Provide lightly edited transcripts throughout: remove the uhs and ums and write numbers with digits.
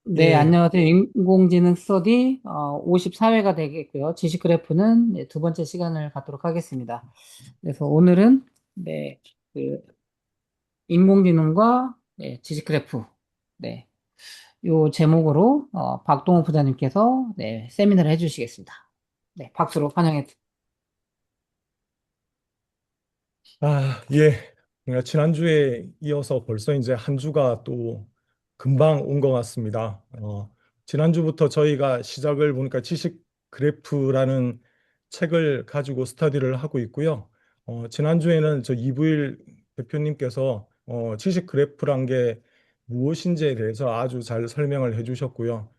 네, 예, 안녕하세요. 인공지능 스터디 54회가 되겠고요. 지식 그래프는 네, 두 번째 시간을 갖도록 하겠습니다. 그래서 오늘은 네, 그 인공지능과 네, 지식 그래프 네, 요 제목으로 박동호 부장님께서 네, 세미나를 해주시겠습니다. 네, 박수로 환영해. 예. 그러니까 지난주에 이어서 벌써 이제 한 주가 또 금방 온 것 같습니다. 지난주부터 저희가 시작을 보니까 지식 그래프라는 책을 가지고 스터디를 하고 있고요. 지난주에는 저 이부일 대표님께서 지식 그래프란 게 무엇인지에 대해서 아주 잘 설명을 해주셨고요.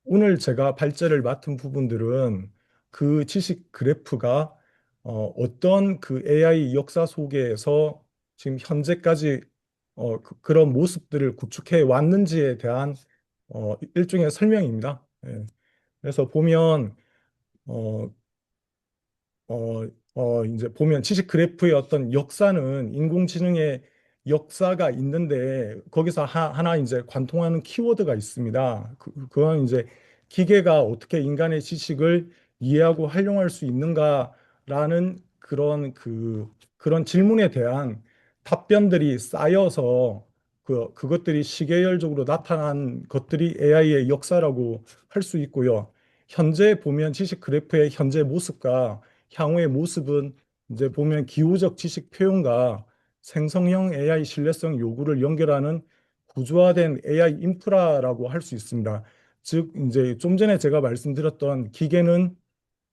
오늘 제가 발제를 맡은 부분들은 그 지식 그래프가 어떤 그 AI 역사 속에서 지금 현재까지 그런 모습들을 구축해 왔는지에 대한 일종의 설명입니다. 예. 그래서 보면 어, 이제 보면 지식 그래프의 어떤 역사는 인공지능의 역사가 있는데 거기서 하나 이제 관통하는 키워드가 있습니다. 그건 이제 기계가 어떻게 인간의 지식을 이해하고 활용할 수 있는가라는 그런 질문에 대한 답변들이 쌓여서 그것들이 시계열적으로 나타난 것들이 AI의 역사라고 할 수 있고요. 현재 보면 지식 그래프의 현재 모습과 향후의 모습은 이제 보면 기호적 지식 표현과 생성형 AI 신뢰성 요구를 연결하는 구조화된 AI 인프라라고 할 수 있습니다. 즉, 이제 좀 전에 제가 말씀드렸던 기계는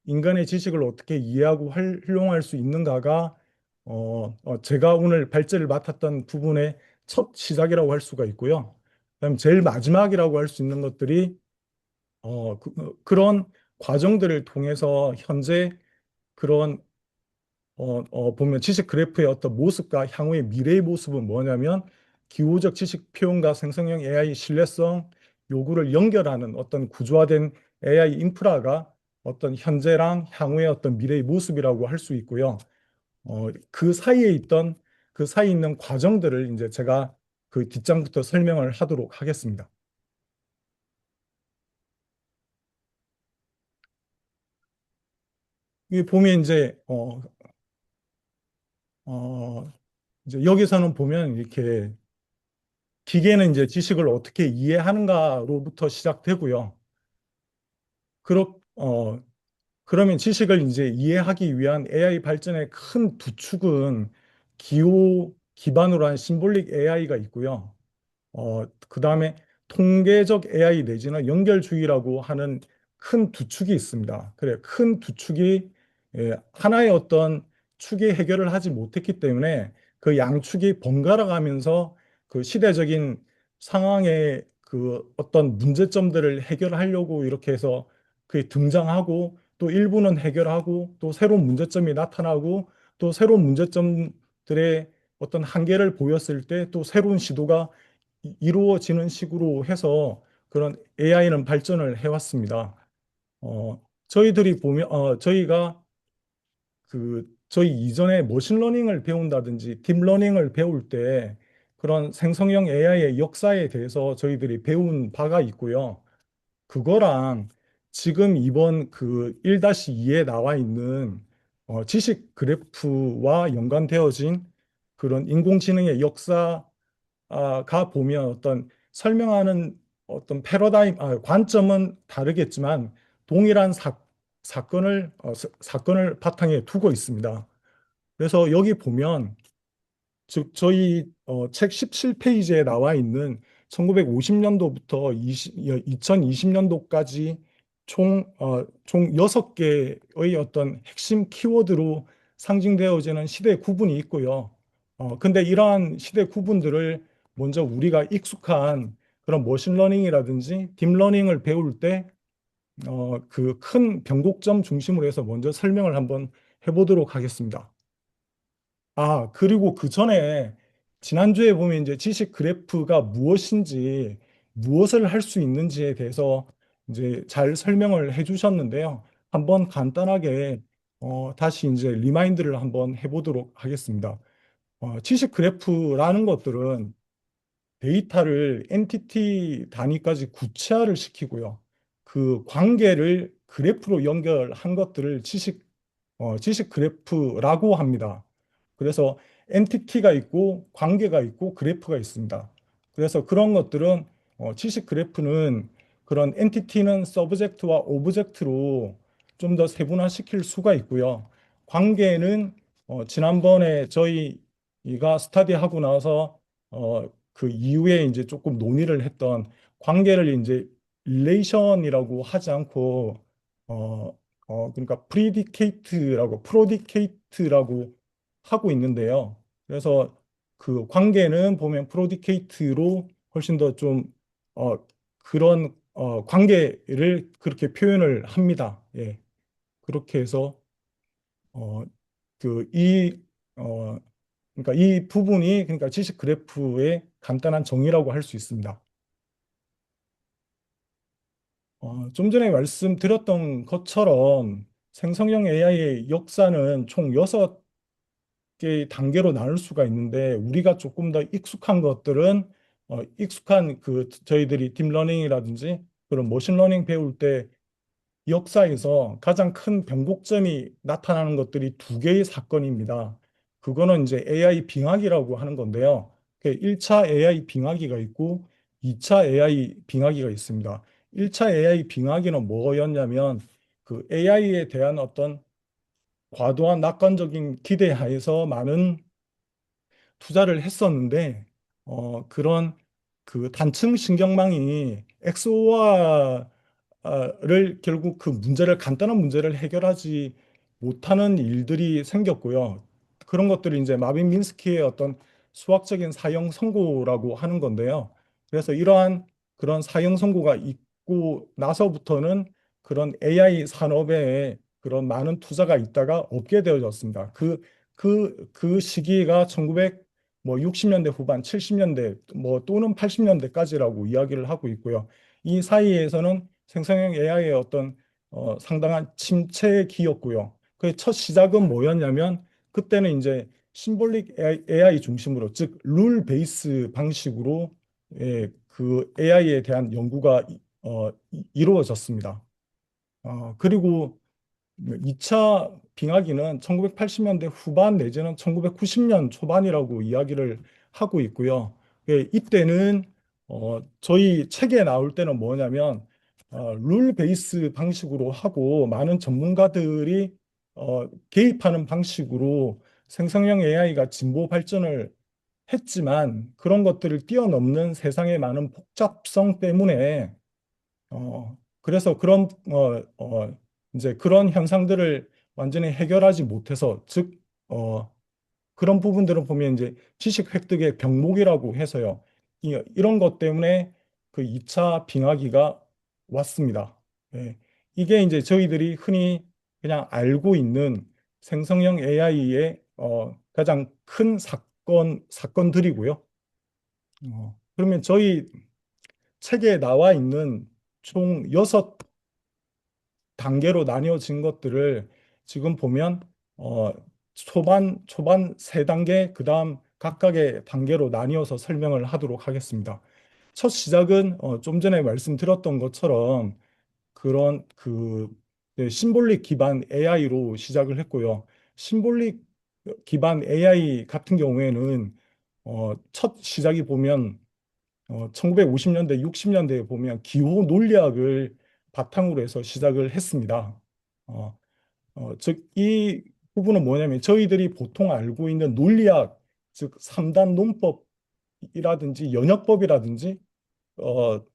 인간의 지식을 어떻게 이해하고 활용할 수 있는가가 제가 오늘 발제를 맡았던 부분의 첫 시작이라고 할 수가 있고요. 그다음 제일 마지막이라고 할 수 있는 것들이 그런 과정들을 통해서 현재 그런 보면 지식 그래프의 어떤 모습과 향후의 미래의 모습은 뭐냐면 기호적 지식 표현과 생성형 AI 신뢰성 요구를 연결하는 어떤 구조화된 AI 인프라가 어떤 현재랑 향후의 어떤 미래의 모습이라고 할 수 있고요. 그 사이에 있던 그 사이에 있는 과정들을 이제 제가 그 뒷장부터 설명을 하도록 하겠습니다. 이 보면 어, 이제 여기서는 보면 이렇게 기계는 이제 지식을 어떻게 이해하는가로부터 시작되고요. 그러, 그러면 지식을 이제 이해하기 위한 AI 발전의 큰 두 축은 기호 기반으로 한 심볼릭 AI가 있고요. 그 다음에 통계적 AI 내지는 연결주의라고 하는 큰 두 축이 있습니다. 그래, 큰 두 축이 하나의 어떤 축이 해결을 하지 못했기 때문에 그 양축이 번갈아 가면서 그 시대적인 상황의 그 어떤 문제점들을 해결하려고 이렇게 해서 그게 등장하고 또 일부는 해결하고 또 새로운 문제점이 나타나고 또 새로운 문제점들의 어떤 한계를 보였을 때 또 새로운 시도가 이루어지는 식으로 해서 그런 AI는 발전을 해왔습니다. 저희들이 보면, 저희가 저희 이전에 머신러닝을 배운다든지 딥러닝을 배울 때 그런 생성형 AI의 역사에 대해서 저희들이 배운 바가 있고요. 그거랑 지금 이번 그 1-2에 나와 있는 지식 그래프와 연관되어진 그런 인공지능의 역사 가 보면 어떤 설명하는 어떤 관점은 다르겠지만 동일한 사건을 바탕에 두고 있습니다. 그래서 여기 보면 즉 저희 책 17페이지에 나와 있는 1950년도부터 2020년도까지 총 6개의 어떤 핵심 키워드로 상징되어지는 시대 구분이 있고요. 근데 이러한 시대 구분들을 먼저 우리가 익숙한 그런 머신러닝이라든지 딥러닝을 배울 때 그 큰 변곡점 중심으로 해서 먼저 설명을 한번 해보도록 하겠습니다. 그리고 그 전에 지난주에 보면 이제 지식 그래프가 무엇인지, 무엇을 할 수 있는지에 대해서 이제 잘 설명을 해 주셨는데요. 한번 간단하게 다시 이제 리마인드를 한번 해보도록 하겠습니다. 지식 그래프라는 것들은 데이터를 엔티티 단위까지 구체화를 시키고요. 그 관계를 그래프로 연결한 것들을 지식 그래프라고 합니다. 그래서 엔티티가 있고 관계가 있고 그래프가 있습니다. 그래서 그런 것들은 지식 그래프는 그런 엔티티는 서브젝트와 오브젝트로 좀 더 세분화시킬 수가 있고요. 관계는 지난번에 저희가 스터디하고 나서 그 이후에 이제 조금 논의를 했던 관계를 이제 릴레이션이라고 하지 않고 어, 그러니까 프로디케이트라고 하고 있는데요. 그래서 그 관계는 보면 프로디케이트로 훨씬 더 좀 그런 관계를 그렇게 표현을 합니다. 예. 그렇게 해서 어, 그 이 어, 그러니까 이 부분이 그러니까 지식 그래프의 간단한 정의라고 할 수 있습니다. 좀 전에 말씀드렸던 것처럼 생성형 AI의 역사는 총 6개의 단계로 나눌 수가 있는데 우리가 조금 더 익숙한 것들은 익숙한 그 저희들이 딥러닝이라든지 그런 머신러닝 배울 때 역사에서 가장 큰 변곡점이 나타나는 것들이 두 개의 사건입니다. 그거는 이제 AI 빙하기라고 하는 건데요. 1차 AI 빙하기가 있고 2차 AI 빙하기가 있습니다. 1차 AI 빙하기는 뭐였냐면 그 AI에 대한 어떤 과도한 낙관적인 기대 하에서 많은 투자를 했었는데 그런 그 단층 신경망이 엑소와를 결국 그 문제를 간단한 문제를 해결하지 못하는 일들이 생겼고요. 그런 것들이 이제 마빈 미nsky의 어떤 수학적인 사형 선고라고 하는 건데요. 그래서 이러한 그런 사형 선고가 있고 나서부터는 그런 AI 산업에 그런 많은 투자가 있다가 없게 되어졌습니다. 그 시기가 60년대 후반, 70년대 뭐 또는 80년대까지라고 이야기를 하고 있고요. 이 사이에서는 생성형 AI의 어떤 상당한 침체기였고요. 그 첫 시작은 뭐였냐면 그때는 이제 심볼릭 AI 중심으로 즉 룰 베이스 방식으로 그 AI에 대한 연구가 이루어졌습니다. 그리고 2차 빙하기는 1980년대 후반 내지는 1990년 초반이라고 이야기를 하고 있고요. 이때는 저희 책에 나올 때는 뭐냐면 룰 베이스 방식으로 하고 많은 전문가들이 개입하는 방식으로 생성형 AI가 진보 발전을 했지만 그런 것들을 뛰어넘는 세상의 많은 복잡성 때문에 그래서 이제 그런 현상들을 완전히 해결하지 못해서, 즉, 그런 부분들을 보면 이제 지식 획득의 병목이라고 해서요. 이런 것 때문에 그 2차 빙하기가 왔습니다. 예. 이게 이제 저희들이 흔히 그냥 알고 있는 생성형 AI의 가장 큰 사건들이고요. 그러면 저희 책에 나와 있는 총 6단계로 나뉘어진 것들을 지금 보면 초반 3단계, 그다음 각각의 단계로 나뉘어서 설명을 하도록 하겠습니다. 첫 시작은 좀 전에 말씀드렸던 것처럼 그런 심볼릭 기반 AI로 시작을 했고요. 심볼릭 기반 AI 같은 경우에는 첫 시작이 보면 1950년대, 60년대에 보면 기호 논리학을 바탕으로 해서 시작을 했습니다. 어, 즉, 이 부분은 뭐냐면 저희들이 보통 알고 있는 논리학, 즉 3단 논법이라든지 연역법이라든지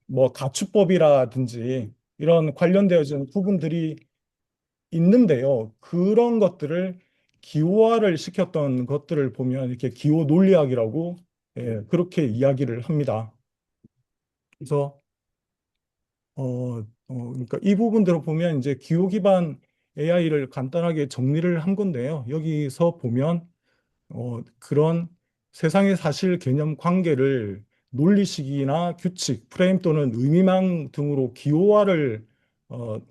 뭐 가축법이라든지 이런 관련되어진 부분들이 있는데요. 그런 것들을 기호화를 시켰던 것들을 보면 이렇게 기호 논리학이라고 그렇게 이야기를 합니다. 그래서 그러니까 이 부분들을 보면 이제 기호 기반 AI를 간단하게 정리를 한 건데요. 여기서 보면 그런 세상의 사실 개념 관계를 논리식이나 규칙, 프레임 또는 의미망 등으로 기호화를 어,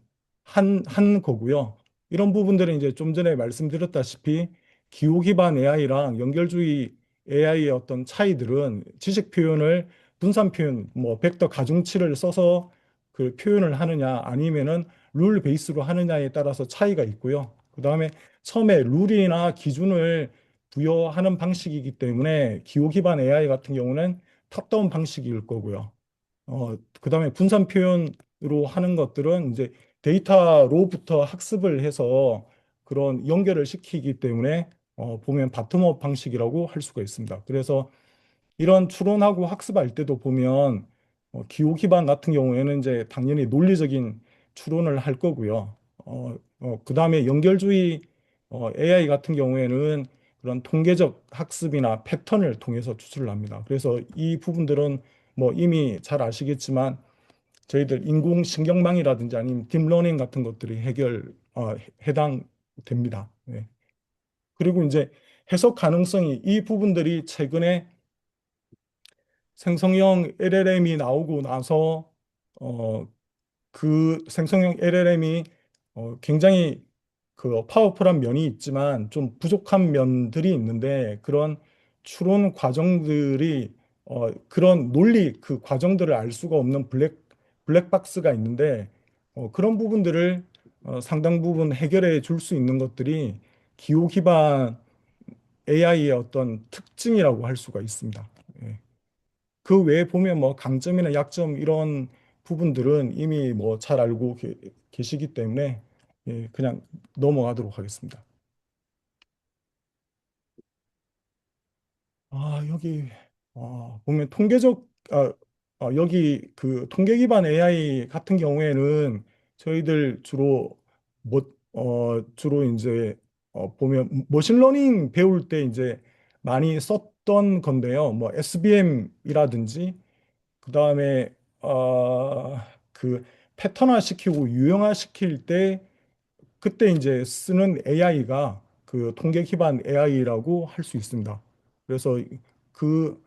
한 거고요. 이런 부분들은 이제 좀 전에 말씀드렸다시피 기호 기반 AI랑 연결주의 AI의 어떤 차이들은 지식 표현을 분산 표현, 뭐 벡터 가중치를 써서 그 표현을 하느냐 아니면은 룰 베이스로 하느냐에 따라서 차이가 있고요. 그다음에 처음에 룰이나 기준을 부여하는 방식이기 때문에 기호 기반 AI 같은 경우는 탑다운 방식일 거고요. 그다음에 분산 표현으로 하는 것들은 이제 데이터로부터 학습을 해서 그런 연결을 시키기 때문에 보면 바텀업 방식이라고 할 수가 있습니다. 그래서 이런 추론하고 학습할 때도 보면 기호 기반 같은 경우에는 이제 당연히 논리적인 추론을 할 거고요. 그다음에 연결주의 AI 같은 경우에는 그런 통계적 학습이나 패턴을 통해서 추출을 합니다. 그래서 이 부분들은 뭐 이미 잘 아시겠지만 저희들 인공신경망이라든지 아니면 딥러닝 같은 것들이 해당됩니다. 네. 그리고 이제 해석 가능성이 이 부분들이 최근에 생성형 LLM이 나오고 나서 어, 그 생성형 LLM이 굉장히 그 파워풀한 면이 있지만 좀 부족한 면들이 있는데 그런 추론 과정들이 그런 논리 그 과정들을 알 수가 없는 블랙박스가 있는데 그런 부분들을 상당 부분 해결해 줄 수 있는 것들이 기호 기반 AI의 어떤 특징이라고 할 수가 있습니다. 예. 그 외에 보면 뭐 강점이나 약점 이런 부분들은 이미 뭐 잘 알고 계시기 때문에 예, 그냥 넘어가도록 하겠습니다. 여기 보면 여기 그 통계 기반 AI 같은 경우에는 저희들 주로 이제 보면 머신러닝 배울 때 이제 많이 썼던 건데요. 뭐 SVM이라든지 그다음에 그 패턴화 시키고 유형화 시킬 때 그때 이제 쓰는 AI가 그 통계 기반 AI라고 할 수 있습니다. 그래서 그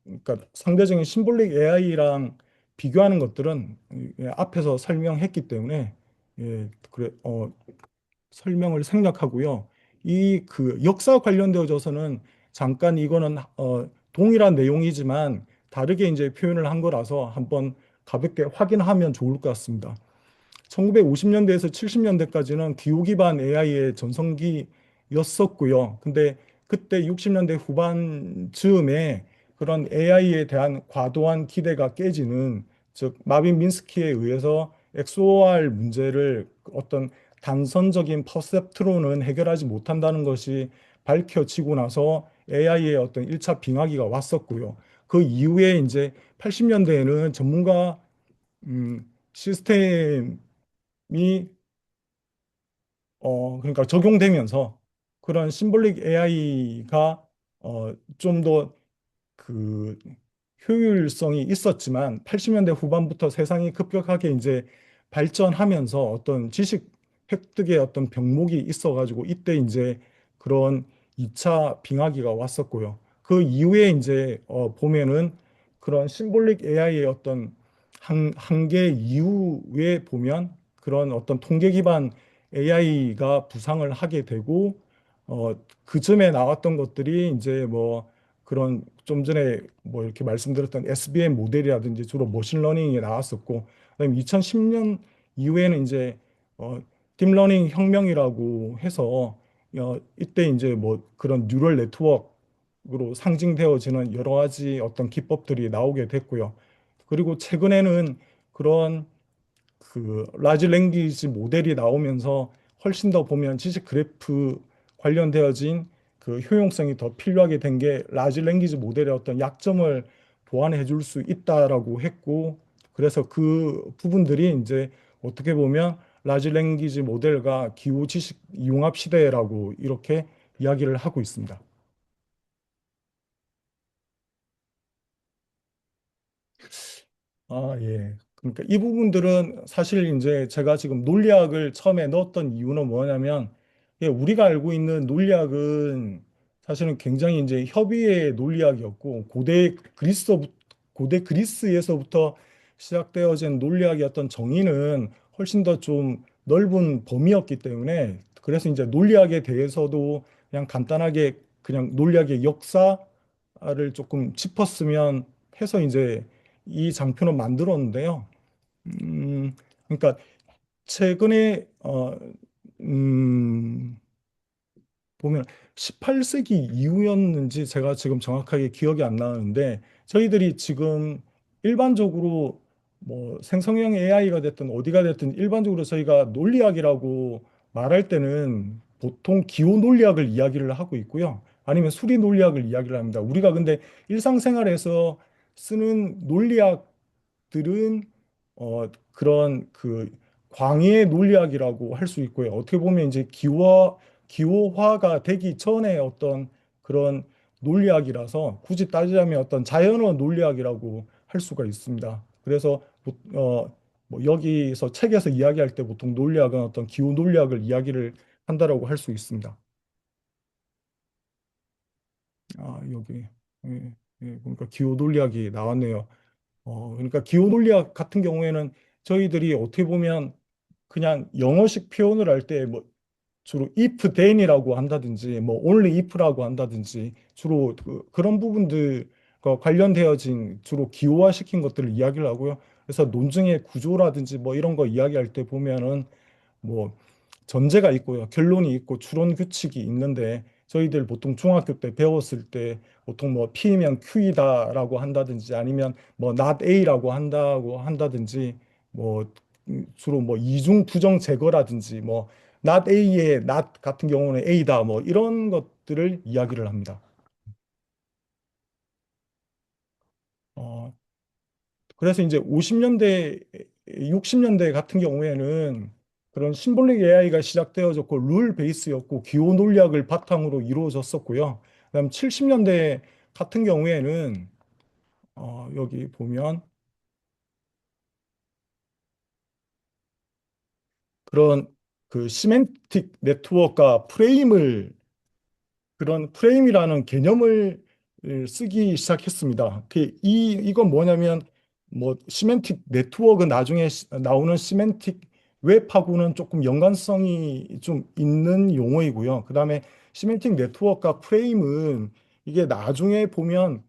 그러니까 상대적인 심볼릭 AI랑 비교하는 것들은 앞에서 설명했기 때문에 예, 그래 설명을 생략하고요. 이 그 역사 관련되어져서는 잠깐 이거는 동일한 내용이지만 다르게 이제 표현을 한 거라서 한번 가볍게 확인하면 좋을 것 같습니다. 1950년대에서 70년대까지는 기호 기반 AI의 전성기였었고요. 근데 그때 60년대 후반 즈음에 그런 AI에 대한 과도한 기대가 깨지는 즉 마빈 민스키에 의해서 XOR 문제를 어떤 단선적인 퍼셉트로는 해결하지 못한다는 것이 밝혀지고 나서 AI의 어떤 1차 빙하기가 왔었고요. 그 이후에 이제 80년대에는 전문가 시스템이 그러니까 적용되면서 그런 심볼릭 AI가 좀 더 그 효율성이 있었지만 80년대 후반부터 세상이 급격하게 이제 발전하면서 어떤 지식 획득의 어떤 병목이 있어가지고 이때 이제 그런 2차 빙하기가 왔었고요. 그 이후에 이제 보면은 그런 심볼릭 AI의 어떤 한계 이후에 보면 그런 어떤 통계 기반 AI가 부상을 하게 되고 그 즈음에 나왔던 것들이 이제 뭐 그런 좀 전에 뭐 이렇게 말씀드렸던 SBM 모델이라든지 주로 머신러닝이 나왔었고 그다음에 2010년 이후에는 이제 딥러닝 혁명이라고 해서 이때 이제 뭐 그런 뉴럴 네트워크로 상징되어지는 여러 가지 어떤 기법들이 나오게 됐고요. 그리고 최근에는 그런 그 라지 랭귀지 모델이 나오면서 훨씬 더 보면 지식 그래프 관련되어진 그 효용성이 더 필요하게 된 게 라지 랭귀지 모델의 어떤 약점을 보완해 줄 수 있다라고 했고 그래서 그 부분들이 이제 어떻게 보면 라지 랭귀지 모델과 기후 지식 융합 시대라고 이렇게 이야기를 하고 있습니다. 예. 그러니까 이 부분들은 사실 이제 제가 지금 논리학을 처음에 넣었던 이유는 뭐냐면 우리가 알고 있는 논리학은 사실은 굉장히 이제 협의의 논리학이었고 고대 그리스에서부터 시작되어진 논리학의 어떤 정의는 훨씬 더 좀 넓은 범위였기 때문에 그래서 이제 논리학에 대해서도 그냥 간단하게 그냥 논리학의 역사를 조금 짚었으면 해서 이제 이 장표는 만들었는데요. 그러니까 최근에 음, 보면 18세기 이후였는지 제가 지금 정확하게 기억이 안 나는데 저희들이 지금 일반적으로 뭐 생성형 AI가 됐든 어디가 됐든 일반적으로 저희가 논리학이라고 말할 때는 보통 기호 논리학을 이야기를 하고 있고요. 아니면 수리 논리학을 이야기를 합니다. 우리가 근데 일상생활에서 쓰는 논리학들은 그런 그 광의 논리학이라고 할 수 있고요. 어떻게 보면 이제 기호화가 되기 전에 어떤 그런 논리학이라서 굳이 따지자면 어떤 자연어 논리학이라고 할 수가 있습니다. 그래서 뭐 여기서 책에서 이야기할 때 보통 논리학은 어떤 기호 논리학을 이야기를 한다라고 할 수 있습니다. 아, 여기 그러니까 기호 논리학이 나왔네요. 그러니까 기호 논리학 같은 경우에는 저희들이 어떻게 보면 그냥 영어식 표현을 할 때 뭐 주로 if then이라고 한다든지 뭐 only if라고 한다든지 주로 그런 부분들과 관련되어진 주로 기호화시킨 것들을 이야기를 하고요. 그래서 논증의 구조라든지 뭐 이런 거 이야기할 때 보면은 뭐 전제가 있고요. 결론이 있고 추론 규칙이 있는데 저희들 보통 중학교 때 배웠을 때 보통 뭐 P면 Q이다라고 한다든지 아니면 뭐 not A라고 한다든지 뭐 주로 뭐 이중 부정 제거라든지 뭐 not A의 not 같은 경우는 A다 뭐 이런 것들을 이야기를 합니다. 어, 그래서 이제 50년대, 60년대 같은 경우에는 그런 심볼릭 AI가 시작되어졌고 룰 베이스였고 기호 논리학을 바탕으로 이루어졌었고요. 그다음 70년대 같은 경우에는 여기 보면 그런 그 시멘틱 네트워크가 그런 프레임이라는 개념을 쓰기 시작했습니다. 이건 뭐냐면 뭐 시멘틱 네트워크 나중에 나오는 시멘틱 웹하고는 조금 연관성이 좀 있는 용어이고요. 그다음에 시멘틱 네트워크가 프레임은 이게 나중에 보면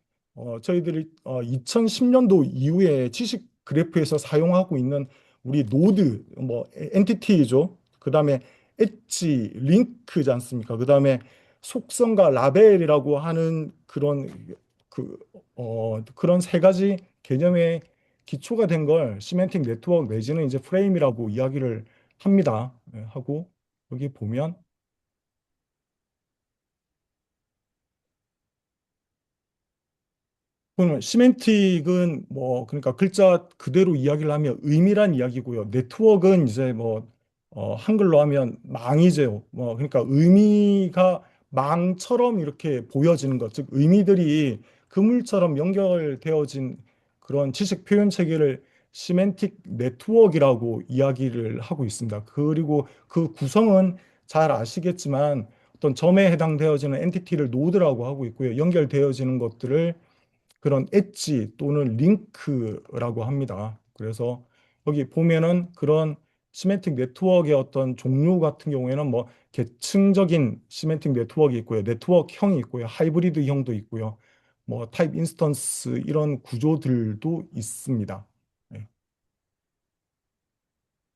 저희들이 2010년도 이후에 지식 그래프에서 사용하고 있는 우리 노드 뭐 엔티티죠. 그다음에 엣지 링크지 않습니까? 그다음에 속성과 라벨이라고 하는 그런 세 가지 개념의 기초가 된 걸 시멘틱 네트워크 내지는 이제 프레임이라고 이야기를 합니다. 하고 여기 보면 그러면 시멘틱은 뭐 그러니까 글자 그대로 이야기를 하면 의미란 이야기고요. 네트워크는 이제 뭐 한글로 하면 망이죠. 뭐 그러니까 의미가 망처럼 이렇게 보여지는 것, 즉 의미들이 그물처럼 연결되어진 그런 지식 표현 체계를 시멘틱 네트워크라고 이야기를 하고 있습니다. 그리고 그 구성은 잘 아시겠지만 어떤 점에 해당되어지는 엔티티를 노드라고 하고 있고요. 연결되어지는 것들을 그런 엣지 또는 링크라고 합니다. 그래서 여기 보면은 그런 시멘틱 네트워크의 어떤 종류 같은 경우에는 뭐 계층적인 시멘틱 네트워크가 있고요. 네트워크형이 있고요. 하이브리드형도 있고요. 뭐 타입 인스턴스 이런 구조들도 있습니다. 네.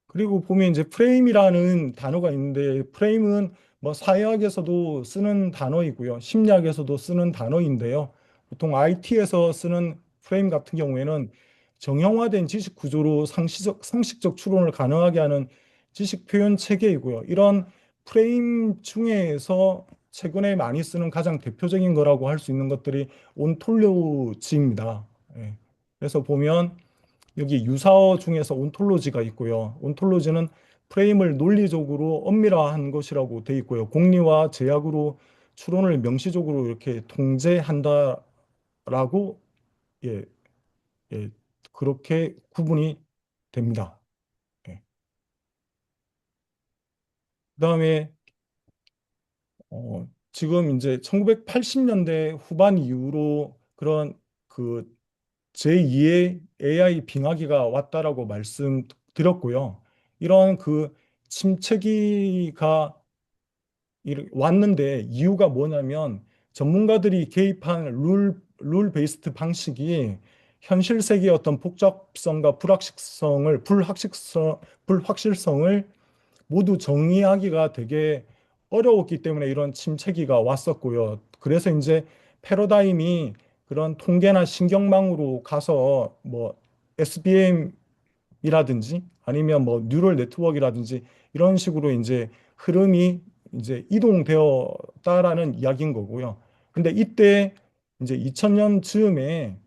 그리고 보면 이제 프레임이라는 단어가 있는데 프레임은 뭐 사회학에서도 쓰는 단어이고요. 심리학에서도 쓰는 단어인데요. 보통 IT에서 쓰는 프레임 같은 경우에는 정형화된 지식 구조로 상식적 추론을 가능하게 하는 지식 표현 체계이고요. 이런 프레임 중에서 최근에 많이 쓰는 가장 대표적인 거라고 할 수 있는 것들이 온톨로지입니다. 예. 그래서 보면 여기 유사어 중에서 온톨로지가 있고요. 온톨로지는 프레임을 논리적으로 엄밀화한 것이라고 돼 있고요. 공리와 제약으로 추론을 명시적으로 이렇게 통제한다라고 예, 예, 그렇게 구분이 됩니다. 예. 그다음에 지금 이제 1980년대 후반 이후로 그런 그 제2의 AI 빙하기가 왔다라고 말씀드렸고요. 이런 그 침체기가 왔는데 이유가 뭐냐면 전문가들이 개입한 룰 베이스드 방식이 현실 세계의 어떤 복잡성과 불확실성을 모두 정의하기가 되게 어려웠기 때문에 이런 침체기가 왔었고요. 그래서 이제 패러다임이 그런 통계나 신경망으로 가서 뭐 SBM이라든지 아니면 뭐 뉴럴 네트워크라든지 이런 식으로 이제 흐름이 이제 이동되었다라는 이야기인 거고요. 근데 이때 이제 2000년 즈음에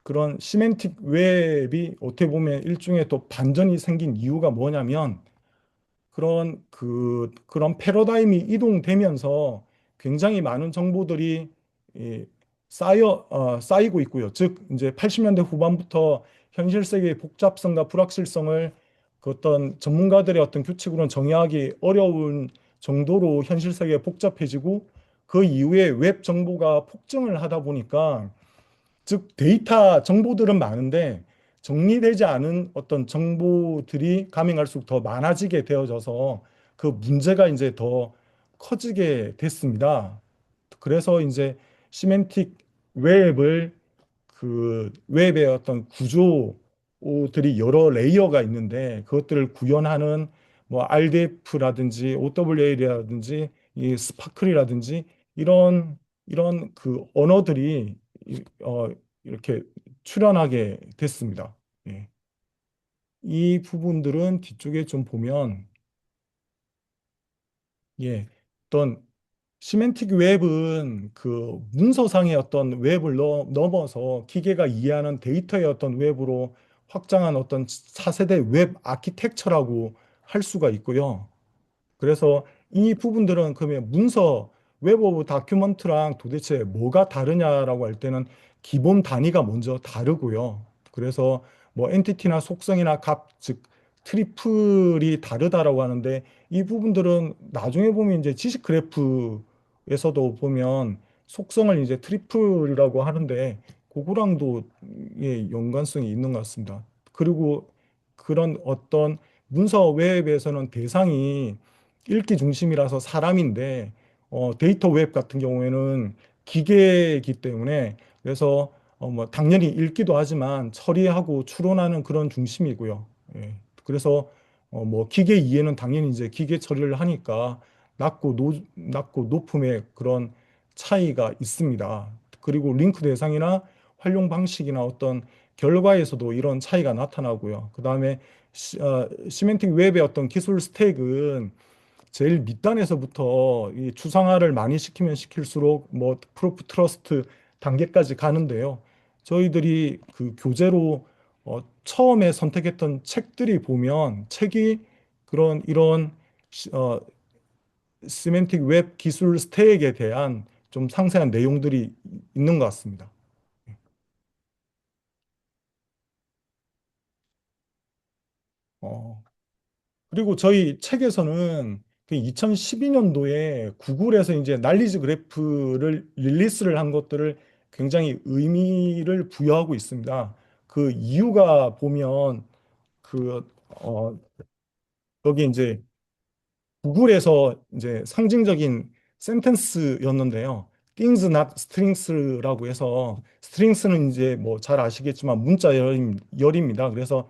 그런 시멘틱 웹이 어떻게 보면 일종의 또 반전이 생긴 이유가 뭐냐면 그런 패러다임이 이동되면서 굉장히 많은 정보들이 이, 쌓이고 있고요. 즉 이제 80년대 후반부터 현실 세계의 복잡성과 불확실성을 그 어떤 전문가들의 어떤 규칙으로는 정의하기 어려운 정도로 현실 세계가 복잡해지고 그 이후에 웹 정보가 폭증을 하다 보니까 즉 데이터 정보들은 많은데 정리되지 않은 어떤 정보들이 가면 갈수록 더 많아지게 되어져서 그 문제가 이제 더 커지게 됐습니다. 그래서 이제 시멘틱 웹을 그 웹의 어떤 구조들이 여러 레이어가 있는데 그것들을 구현하는 뭐 RDF라든지 OWA라든지 이 스파클이라든지 이런 그 언어들이 이렇게 출현하게 됐습니다. 예. 이 부분들은 뒤쪽에 좀 보면 예, 어떤 시멘틱 웹은 그 문서상의 어떤 웹을 넘어서 기계가 이해하는 데이터의 어떤 웹으로 확장한 어떤 차세대 웹 아키텍처라고 할 수가 있고요. 그래서 이 부분들은 그러면 문서 웹 오브 다큐먼트랑 도대체 뭐가 다르냐라고 할 때는 기본 단위가 먼저 다르고요. 그래서 뭐 엔티티나 속성이나 값, 즉 트리플이 다르다라고 하는데 이 부분들은 나중에 보면 이제 지식 그래프에서도 보면 속성을 이제 트리플이라고 하는데 그거랑도 예, 연관성이 있는 것 같습니다. 그리고 그런 어떤 문서 웹에서는 대상이 읽기 중심이라서 사람인데 데이터 웹 같은 경우에는 기계이기 때문에 그래서 뭐 당연히 읽기도 하지만 처리하고 추론하는 그런 중심이고요. 예. 그래서 뭐 기계 이해는 당연히 이제 기계 처리를 하니까 낮고 높음의 그런 차이가 있습니다. 그리고 링크 대상이나 활용 방식이나 어떤 결과에서도 이런 차이가 나타나고요. 그다음에 시멘틱 웹의 어떤 기술 스택은 제일 밑단에서부터 이 추상화를 많이 시키면 시킬수록 뭐 프로프 트러스트 단계까지 가는데요. 저희들이 그 교재로 처음에 선택했던 책들이 보면 책이 그런 이런 시- 어, 시멘틱 웹 기술 스택에 대한 좀 상세한 내용들이 있는 것 같습니다. 어, 그리고 저희 책에서는 그 2012년도에 구글에서 이제 날리지 그래프를 릴리스를 한 것들을 굉장히 의미를 부여하고 있습니다. 그 이유가 보면 그 여기 이제 구글에서 이제 상징적인 센텐스였는데요. things not strings라고 해서 strings는 이제 뭐 잘 아시겠지만 문자 열입니다. 그래서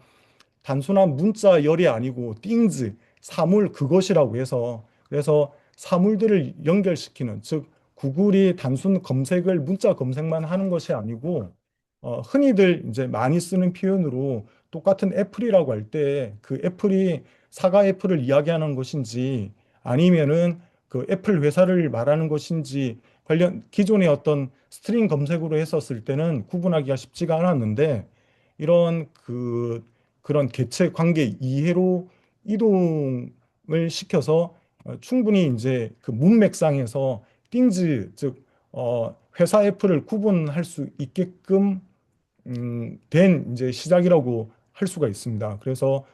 단순한 문자 열이 아니고 things, 사물 그것이라고 해서 그래서 사물들을 연결시키는 즉 구글이 단순 검색을 문자 검색만 하는 것이 아니고 흔히들 이제 많이 쓰는 표현으로 똑같은 애플이라고 할 때 그 애플이 사과 애플을 이야기하는 것인지 아니면은 그 애플 회사를 말하는 것인지 관련 기존의 어떤 스트링 검색으로 했었을 때는 구분하기가 쉽지가 않았는데 이런 그런 개체 관계 이해로 이동을 시켜서 충분히 이제 그 문맥상에서 띵즈 즉 회사 애플을 구분할 수 있게끔 된 이제 시작이라고 할 수가 있습니다. 그래서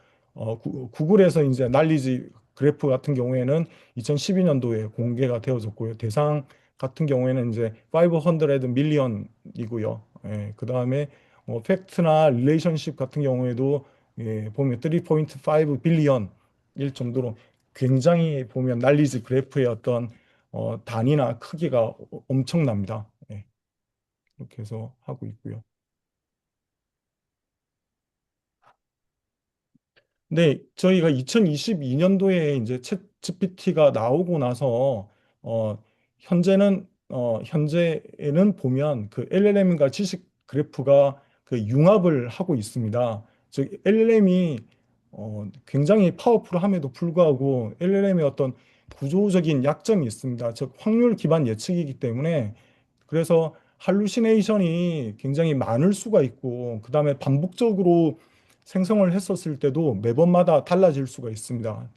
구글에서 이제 날리지 그래프 같은 경우에는 2012년도에 공개가 되어졌고요. 대상 같은 경우에는 이제 500 밀리언이고요. 예, 그다음에 팩트나 릴레이션십 같은 경우에도 예, 보면 3.5 빌리언일 정도로 굉장히 보면 날리지 그래프의 어떤 단위나 크기가 엄청납니다. 예, 이렇게 해서 하고 있고요. 네, 저희가 2022년도에 이제 챗 GPT가 나오고 나서 어 현재에는 보면 그 LLM과 지식 그래프가 그 융합을 하고 있습니다. 즉 LLM이 굉장히 파워풀함에도 불구하고 LLM의 어떤 구조적인 약점이 있습니다. 즉 확률 기반 예측이기 때문에 그래서 할루시네이션이 굉장히 많을 수가 있고 그다음에 반복적으로 생성을 했었을 때도 매번마다 달라질 수가 있습니다.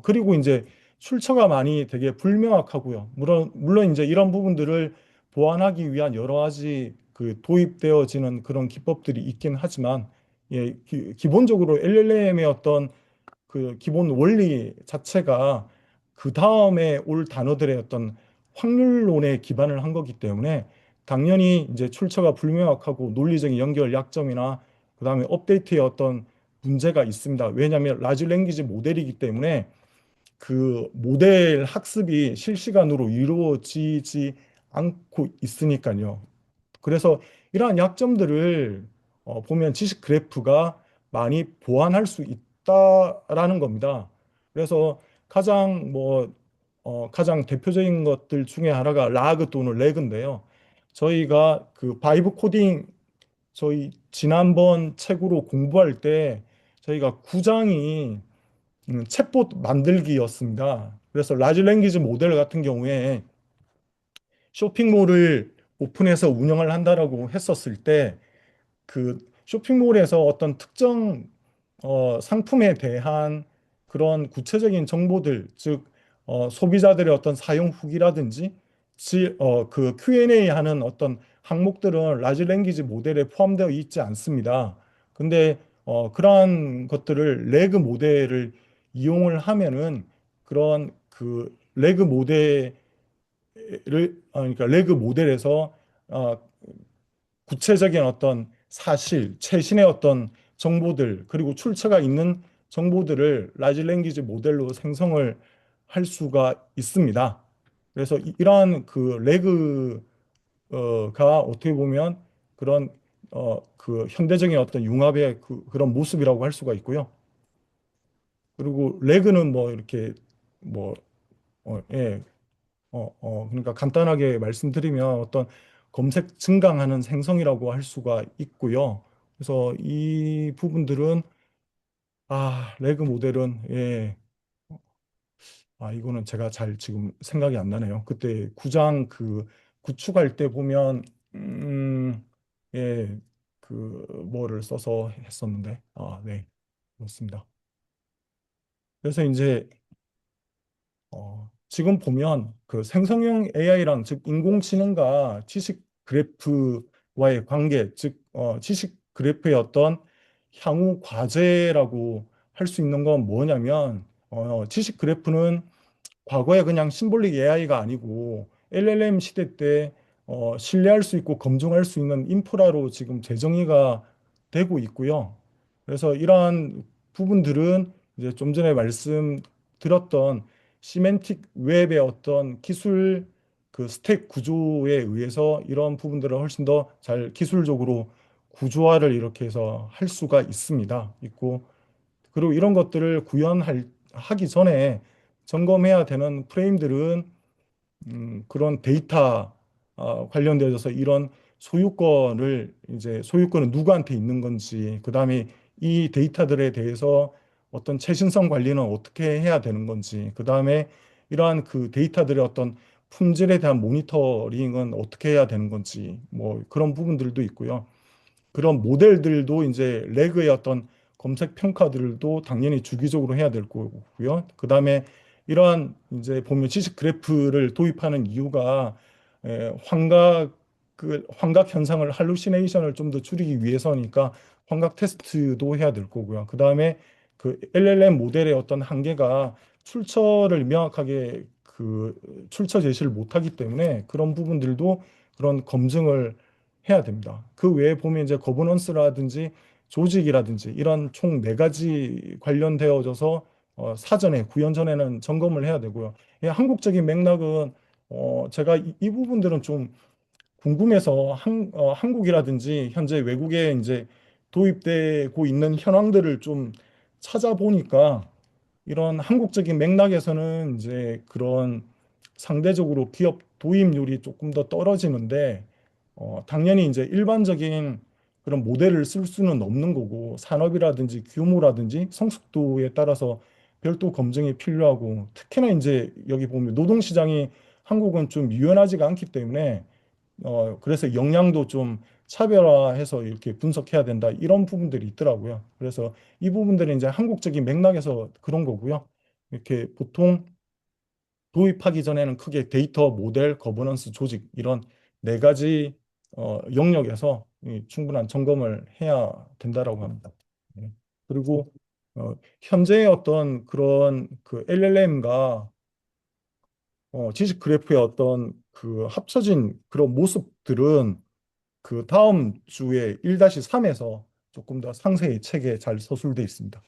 그리고 이제 출처가 많이 되게 불명확하고요. 물론 이제 이런 부분들을 보완하기 위한 여러 가지 그 도입되어지는 그런 기법들이 있긴 하지만 예, 기본적으로 LLM의 어떤 그 기본 원리 자체가 그 다음에 올 단어들의 어떤 확률론에 기반을 한 거기 때문에 당연히 이제 출처가 불명확하고 논리적인 연결 약점이나 그다음에 업데이트의 어떤 문제가 있습니다. 왜냐하면 라지 랭귀지 모델이기 때문에 그 모델 학습이 실시간으로 이루어지지 않고 있으니까요. 그래서 이러한 약점들을 보면 지식 그래프가 많이 보완할 수 있다라는 겁니다. 그래서 가장 대표적인 것들 중에 하나가 라그 또는 레그인데요. 저희가 그 바이브 코딩 저희 지난번 책으로 공부할 때 저희가 9장이 챗봇 만들기였습니다. 그래서 라지 랭귀지 모델 같은 경우에 쇼핑몰을 오픈해서 운영을 한다라고 했었을 때 그 쇼핑몰에서 어떤 특정 상품에 대한 그런 구체적인 정보들, 즉 소비자들의 어떤 사용 후기라든지 그 Q&A 하는 어떤 항목들은 라지 랭귀지 모델에 포함되어 있지 않습니다. 근데 그러한 것들을 레그 모델을 이용을 하면은 그런 그 레그 모델을 그러니까 레그 모델에서 어, 구체적인 어떤 사실, 최신의 어떤 정보들, 그리고 출처가 있는 정보들을 라지 랭귀지 모델로 생성을 할 수가 있습니다. 그래서 이러한 그 레그가 어떻게 보면 그런 그 현대적인 어떤 융합의 그런 모습이라고 할 수가 있고요. 그리고 레그는 뭐 이렇게 뭐 예, 그러니까 간단하게 말씀드리면 어떤 검색 증강하는 생성이라고 할 수가 있고요. 그래서 이 부분들은 레그 모델은 예, 이거는 제가 잘 지금 생각이 안 나네요. 그때 구장 그 구축할 때 보면 예, 그 뭐를 써서 했었는데 네, 그렇습니다. 그래서 이제 지금 보면 그 생성형 AI랑 즉 인공지능과 지식 그래프와의 관계, 즉 지식 그래프의 어떤 향후 과제라고 할 수 있는 건 뭐냐면 지식 그래프는 과거에 그냥 심볼릭 AI가 아니고 LLM 시대 때 신뢰할 수 있고 검증할 수 있는 인프라로 지금 재정의가 되고 있고요. 그래서 이러한 부분들은 이제 좀 전에 말씀드렸던 시멘틱 웹의 어떤 기술 그 스택 구조에 의해서 이런 부분들을 훨씬 더 잘 기술적으로 구조화를 이렇게 해서 할 수가 있고 그리고 이런 것들을 하기 전에 점검해야 되는 프레임들은 그런 데이터 관련되어서 이런 소유권은 누구한테 있는 건지, 그다음에 이 데이터들에 대해서 어떤 최신성 관리는 어떻게 해야 되는 건지, 그다음에 이러한 그 데이터들의 어떤 품질에 대한 모니터링은 어떻게 해야 되는 건지, 뭐 그런 부분들도 있고요. 그런 모델들도 이제 레그의 어떤 검색 평가들도 당연히 주기적으로 해야 될 거고요. 그다음에 이러한 이제 보면 지식 그래프를 도입하는 이유가 환각 환각 현상을 할루시네이션을 좀 더 줄이기 위해서니까 환각 테스트도 해야 될 거고요. 그다음에 그 LLM 모델의 어떤 한계가 출처를 명확하게 그 출처 제시를 못하기 때문에 그런 부분들도 그런 검증을 해야 됩니다. 그 외에 보면 이제 거버넌스라든지 조직이라든지 이런 총 네 가지 관련되어져서 사전에 구현 전에는 점검을 해야 되고요. 예, 한국적인 맥락은 제가 이 부분들은 좀 궁금해서 한국이라든지 현재 외국에 이제 도입되고 있는 현황들을 좀 찾아보니까 이런 한국적인 맥락에서는 이제 그런 상대적으로 기업 도입률이 조금 더 떨어지는데 당연히 이제 일반적인 그런 모델을 쓸 수는 없는 거고 산업이라든지 규모라든지 성숙도에 따라서 별도 검증이 필요하고 특히나 이제 여기 보면 노동시장이 한국은 좀 유연하지가 않기 때문에 그래서 역량도 좀 차별화해서 이렇게 분석해야 된다 이런 부분들이 있더라고요. 그래서 이 부분들은 이제 한국적인 맥락에서 그런 거고요. 이렇게 보통 도입하기 전에는 크게 데이터 모델, 거버넌스, 조직 이런 네 가지 영역에서 이 충분한 점검을 해야 된다라고 합니다. 네. 그리고 현재의 어떤 그런 그 LLM과 지식 그래프의 어떤 그 합쳐진 그런 모습들은 그 다음 주에 1-3에서 조금 더 상세히 책에 잘 서술되어 있습니다.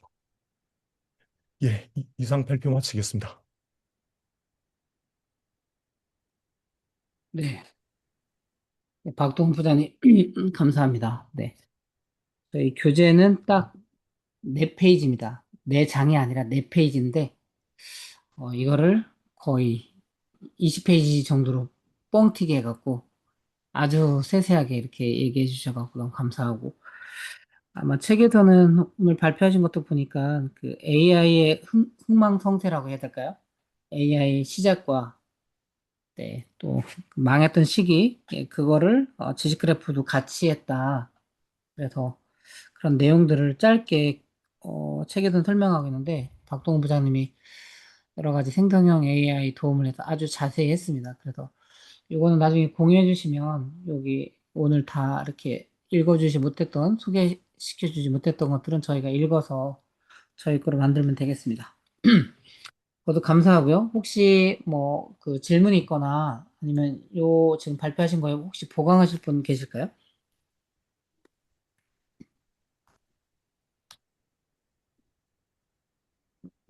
예, 이상 발표 마치겠습니다. 네. 박동 부장님, 감사합니다. 네. 저희 교재는 딱 네 페이지입니다. 네 장이 아니라 네 페이지인데, 이거를 거의 20페이지 정도로 뻥튀기 해갖고 아주 세세하게 이렇게 얘기해 주셔갖고 너무 감사하고, 아마 책에서는 오늘 발표하신 것도 보니까 그 AI의 흥망성쇠라고 해야 될까요? AI 시작과 네, 또 망했던 시기, 예, 그거를 지식 그래프도 같이 했다. 그래서 그런 내용들을 짧게 책에서 설명하고 있는데 박동훈 부장님이 여러 가지 생성형 AI 도움을 해서 아주 자세히 했습니다. 그래서 이거는 나중에 공유해 주시면 여기 오늘 다 이렇게 읽어주지 못했던 소개시켜주지 못했던 것들은 저희가 읽어서 저희 거로 만들면 되겠습니다. 저도 감사하고요. 혹시 뭐 그 질문이 있거나 아니면 요 지금 발표하신 거에 혹시 보강하실 분 계실까요?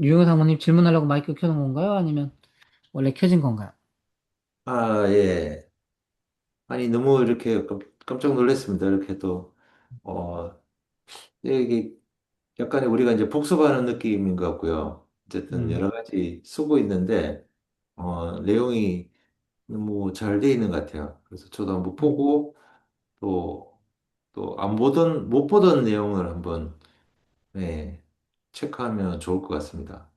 유영호 사모님 질문하려고 마이크 켜놓은 건가요? 아니면 원래 켜진 건가요? 아, 예. 아니, 너무 이렇게 깜짝 놀랐습니다. 이렇게 또, 어, 이게 약간의 우리가 이제 복습하는 느낌인 것 같고요. 어쨌든 음, 여러 가지 쓰고 있는데, 내용이 너무 잘 돼 있는 것 같아요. 그래서 저도 한번 음, 보고, 또, 또 못 보던 내용을 한번, 네, 체크하면 좋을 것 같습니다.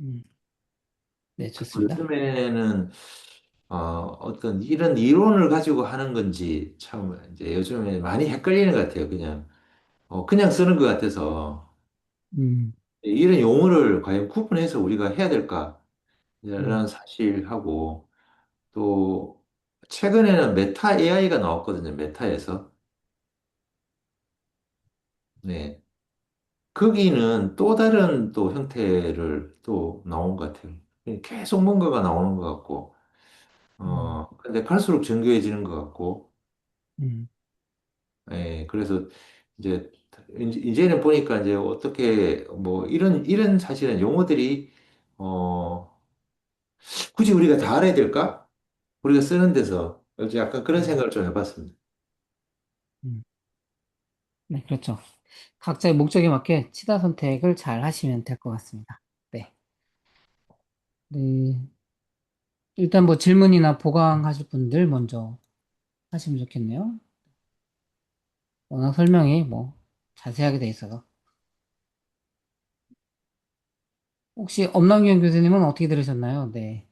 음. 네, 그리고 좋습니다. 요즘에는 어떤 이런 이론을 가지고 하는 건지 참 이제 요즘에 많이 헷갈리는 것 같아요. 그냥 쓰는 것 같아서 음, 이런 용어를 과연 구분해서 우리가 해야 될까? 음, 라는 사실하고 또 최근에는 메타 AI가 나왔거든요. 메타에서. 네. 거기는 또 다른 또 형태를 또 나온 것 같아요. 계속 뭔가가 나오는 것 같고, 음, 근데 갈수록 정교해지는 것 같고, 음, 예, 그래서 이제 이제는 보니까 이제 어떻게 뭐 이런 사실은 용어들이 어 굳이 우리가 다 알아야 될까? 우리가 쓰는 데서 이제 약간 그런 음, 생각을 좀 해봤습니다. 음. 네, 그렇죠. 각자의 목적에 맞게 치다 선택을 잘 하시면 될 것 같습니다. 네. 네. 일단 뭐 질문이나 보강하실 분들 먼저 하시면 좋겠네요. 워낙 설명이 뭐 자세하게 돼 있어서. 혹시 엄남경 교수님은 어떻게 들으셨나요? 네.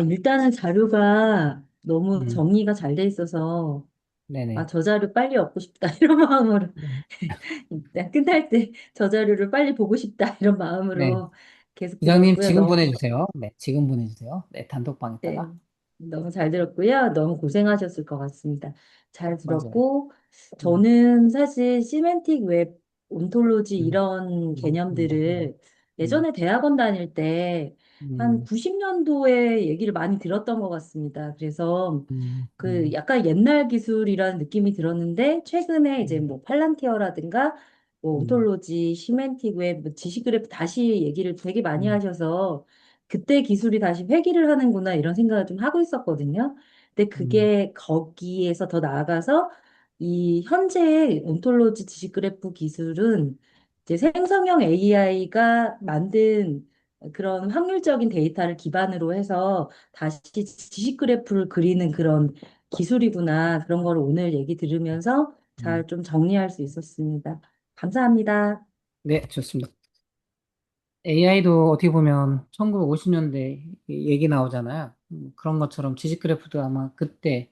일단은 자료가 너무 음, 정리가 잘 돼 있어서, 네네. 저 자료 빨리 얻고 싶다, 이런 마음으로, 네. 일단 끝날 때 저 자료를 빨리 보고 싶다, 이런 네. 마음으로 계속 부장님 들었고요. 지금 보내주세요. 네, 지금 보내주세요. 네, 네, 단톡방에다가. 너무 잘 들었고요. 너무 고생하셨을 것 같습니다. 잘 맞아요. 들었고, 음, 저는 사실 시멘틱 웹, 온톨로지 음, 이런 음, 개념들을 음, 예전에 대학원 다닐 때 한 음, 90년도에 얘기를 많이 들었던 것 같습니다. 그래서 그 음, 약간 옛날 기술이라는 느낌이 들었는데, 최근에 이제 음, 뭐 팔란티어라든가 뭐 음, 온톨로지, 시멘틱 웹, 뭐 지시그래프 다시 얘기를 되게 많이 음, 하셔서 그때 기술이 다시 회귀를 하는구나 이런 생각을 좀 하고 있었거든요. 근데 음, 그게 거기에서 더 나아가서 이 현재 온톨로지 지식 그래프 기술은 이제 생성형 AI가 만든 그런 확률적인 데이터를 기반으로 해서 다시 지식 그래프를 그리는 그런 기술이구나. 그런 걸 오늘 얘기 들으면서 음, 잘 좀 정리할 수 있었습니다. 감사합니다. 네, 좋습니다. AI도 어떻게 보면 1950년대 얘기 나오잖아요. 그런 것처럼 지식 그래프도 아마 그때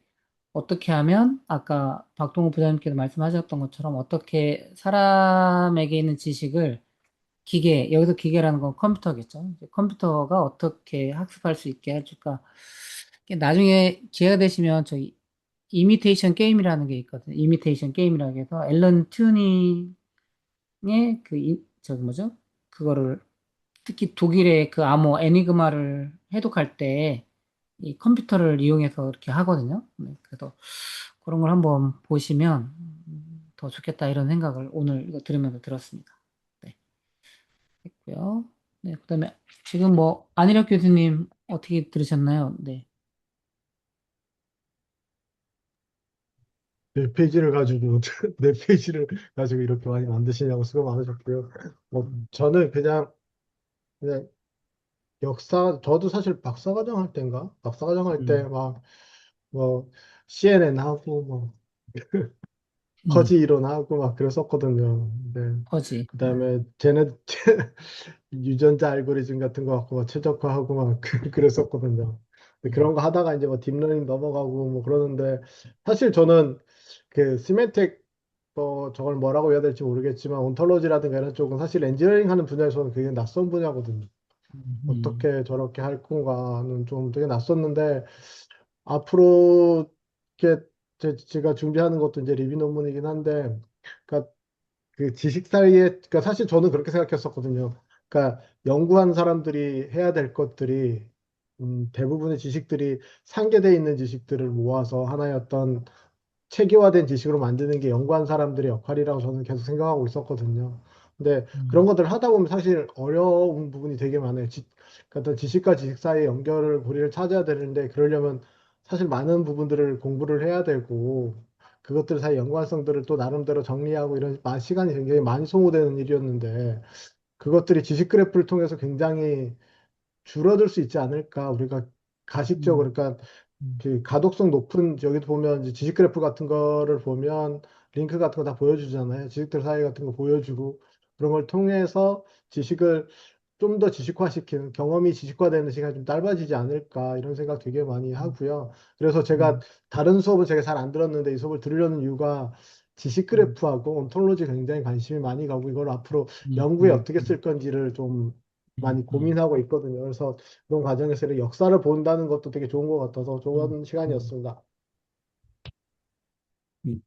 어떻게 하면 아까 박동호 부장님께서 말씀하셨던 것처럼 어떻게 사람에게 있는 지식을 여기서 기계라는 건 컴퓨터겠죠. 이제 컴퓨터가 어떻게 학습할 수 있게 해줄까. 이게 나중에 기회가 되시면 저희 이미테이션 게임이라는 게 있거든요. 이미테이션 게임이라고 해서 앨런 튜닝의 저기 뭐죠? 그거를 특히 독일의 그 암호 애니그마를 해독할 때 이 컴퓨터를 이용해서 이렇게 하거든요. 네, 그래서 그런 걸 한번 보시면 더 좋겠다 이런 생각을 오늘 이거 들으면서 들었습니다. 네, 했고요. 네, 그다음에 지금 뭐 안일학 교수님 어떻게 들으셨나요? 네. 네 페이지를 가지고 네 페이지를 가지고 이렇게 많이 만드시냐고 수고 많으셨고요. 뭐 저는 그냥 저도 사실 박사과정 할 때인가? 박사과정 할 때 음, 막 뭐 CNN 하고 뭐 음, 퍼지 이론하고 막 그랬었거든요. 네. 퍼지. 그다음에 쟤네 유전자 알고리즘 같은 거 갖고 막 최적화하고 막 그랬었거든요. 근데 그런 거 하다가 이제 뭐 딥러닝 넘어가고 뭐 그러는데 사실 저는 그 시멘텍 저걸 뭐라고 해야 될지 모르겠지만 온톨로지라든가 이런 쪽은 사실 엔지니어링 하는 분야에서는 굉장히 낯선 분야거든요. 음, 어떻게 저렇게 할 건가는 좀 되게 낯섰는데 앞으로 이렇게 제가 준비하는 것도 이제 리뷰 논문이긴 한데 그러니까 그 지식 사이에 그러니까 사실 저는 그렇게 생각했었거든요. 그러니까 연구한 사람들이 해야 될 것들이 대부분의 지식들이 상계되어 있는 지식들을 모아서 하나의 어떤 체계화된 지식으로 만드는 게 연구한 사람들의 역할이라고 저는 계속 생각하고 있었거든요. 근데 그런 음, 것들을 하다 보면 사실 어려운 부분이 되게 많아요. 그러니까 어떤 지식과 지식 사이의 연결을 고리를 찾아야 되는데 그러려면 사실 많은 부분들을 공부를 해야 되고 그것들 사이 연관성들을 또 나름대로 정리하고 이런 시간이 굉장히 많이 소모되는 일이었는데 그것들이 지식 그래프를 통해서 굉장히 줄어들 수 있지 않을까. 우리가 가식적으로 음, 그러니까 음, 그 가독성 높은 여기도 보면 이제 지식 그래프 같은 거를 보면 링크 같은 거 다 보여주잖아요. 지식들 사이 같은 거 보여주고 그런 걸 통해서 지식을 좀 더 지식화시키는 경험이 지식화되는 시간이 좀 짧아지지 않을까 이런 생각 되게 많이 하고요. 그래서 제가 음, 다른 수업은 제가 잘 안 들었는데 이 수업을 들으려는 이유가 지식 음, 그래프하고 온톨로지 굉장히 관심이 많이 가고 이걸 앞으로 음, 연구에 음, 어떻게 음, 쓸 건지를 좀 음, 많이 고민하고 있거든요. 그래서 그런 과정에서 이렇게 역사를 본다는 것도 되게 좋은 것 같아서 음, 좋은 음, 시간이었습니다. 음.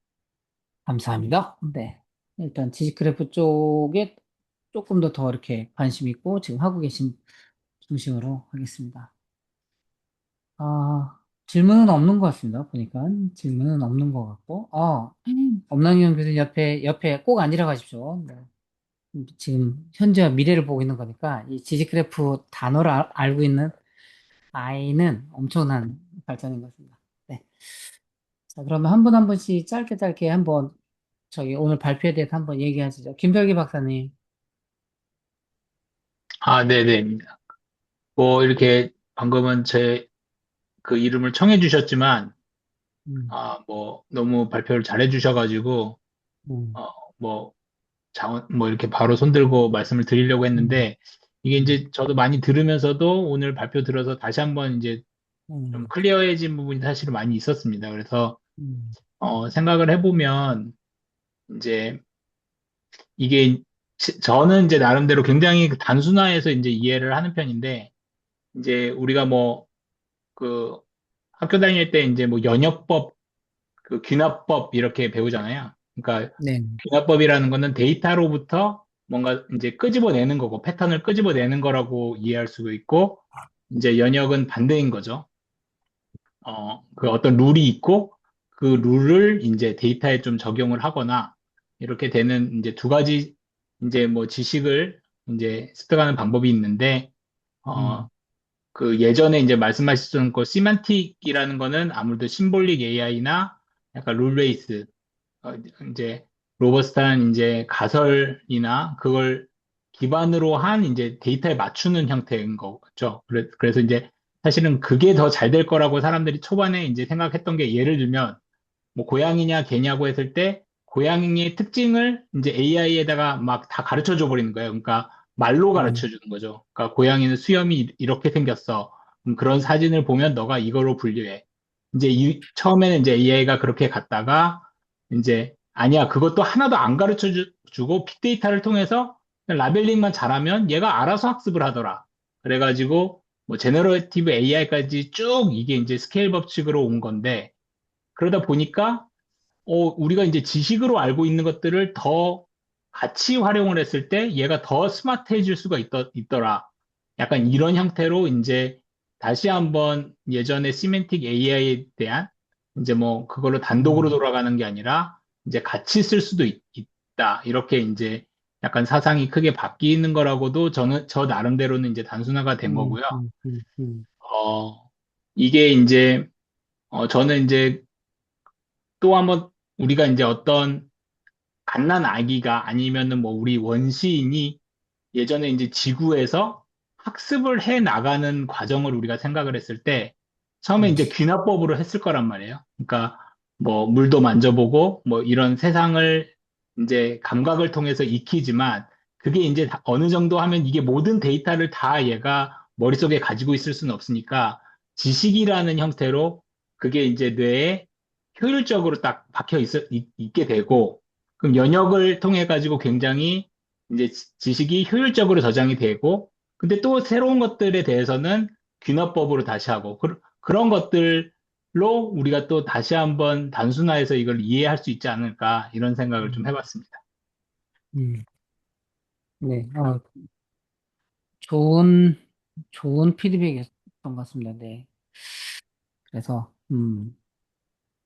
감사합니다. 네. 일단 지식그래프 쪽에 조금 더 이렇게 관심 있고 지금 하고 계신 중심으로 하겠습니다. 질문은 없는 것 같습니다. 보니까 질문은 없는 것 같고, 엄남경 교수님 옆에 꼭 앉으러 가십시오. 네. 지금 현재와 미래를 보고 있는 거니까 이 지식그래프 단어를 알고 있는 아이는 엄청난 발전인 것 같습니다. 네. 자, 그러면 한 분 한 분씩 짧게 짧게 한번 저기 오늘 발표에 대해서 한번 얘기하시죠. 김별기 박사님. 네네. 뭐, 이렇게 방금은 제 그 이름을 청해 주셨지만, 음, 뭐, 너무 발표를 잘해 주셔가지고, 음, 어, 뭐, 뭐, 이렇게 바로 손들고 말씀을 드리려고 음, 했는데, 이게 음, 이제 저도 많이 들으면서도 오늘 발표 들어서 다시 한번 이제 좀 음, 클리어해진 부분이 사실은 많이 있었습니다. 그래서, 음, 생각을 해보면, 이제 이게 저는 이제 나름대로 굉장히 단순화해서 이제 이해를 하는 편인데, 이제 우리가 뭐, 그 학교 다닐 때 이제 뭐 연역법, 그 귀납법 이렇게 배우잖아요. 그러니까 네, 귀납법이라는 거는 데이터로부터 뭔가 이제 끄집어내는 거고 패턴을 끄집어내는 거라고 이해할 수도 있고 이제 연역은 반대인 거죠. 그 어떤 룰이 있고 그 룰을 이제 데이터에 좀 적용을 하거나 이렇게 되는 이제 두 가지 이제 뭐 지식을 이제 습득하는 방법이 있는데 어, 음, 그 예전에 이제 말씀하셨던 그 시만틱이라는 거는 아무래도 심볼릭 AI나 약간 룰 베이스 어, 이제 로버스트한 이제 가설이나 그걸 기반으로 한 이제 데이터에 맞추는 형태인 거죠. 그래서 이제 사실은 그게 더 잘 될 거라고 사람들이 초반에 이제 생각했던 게 예를 들면 뭐 고양이냐 개냐고 했을 때 고양이의 특징을 이제 AI에다가 막 다 가르쳐 줘 버리는 거예요. 그러니까 말로 음, 가르쳐 주는 거죠. 그러니까 고양이는 수염이 이렇게 생겼어. 그런 사진을 보면 너가 이거로 분류해. 이제 처음에는 이제 AI가 그렇게 갔다가 이제 아니야 그것도 하나도 안 가르쳐 주고 빅데이터를 통해서 그냥 라벨링만 잘하면 얘가 알아서 학습을 하더라. 그래가지고 뭐 제너러티브 AI까지 쭉 이게 이제 스케일 법칙으로 온 건데 그러다 보니까 우리가 이제 지식으로 알고 있는 것들을 더 같이 활용을 했을 때 얘가 더 스마트해질 수가 있더라. 약간 이런 형태로 이제 다시 한번 예전에 시멘틱 AI에 대한 이제 뭐 그걸로 단독으로 음, 돌아가는 게 아니라 이제 같이 쓸 수도 있다. 이렇게 이제 약간 사상이 크게 바뀌는 거라고도 저 나름대로는 이제 단순화가 된 음, 거고요. 음, 음, 음, 이게 이제 저는 이제 또 한번 우리가 이제 어떤 갓난 아기가 아니면은 뭐 우리 원시인이 예전에 이제 지구에서 학습을 해 나가는 과정을 우리가 생각을 했을 때 처음에 음, 이제 귀납법으로 했을 거란 말이에요. 그러니까 뭐 물도 만져보고 뭐 이런 세상을 이제 감각을 통해서 익히지만 그게 이제 어느 정도 하면 이게 모든 데이터를 다 얘가 머릿속에 가지고 있을 수는 없으니까 지식이라는 형태로 그게 이제 뇌에 효율적으로 딱 있게 되고 그럼 연역을 통해 가지고 굉장히 이제 지식이 효율적으로 저장이 되고, 근데 또 새로운 것들에 대해서는 귀납법으로 다시 하고, 런 것들로 우리가 또 다시 한번 단순화해서 이걸 이해할 수 있지 않을까, 이런 생각을 좀 음, 해봤습니다. 음. 네, 좋은, 좋은 피드백이었던 것 같습니다. 네. 그래서,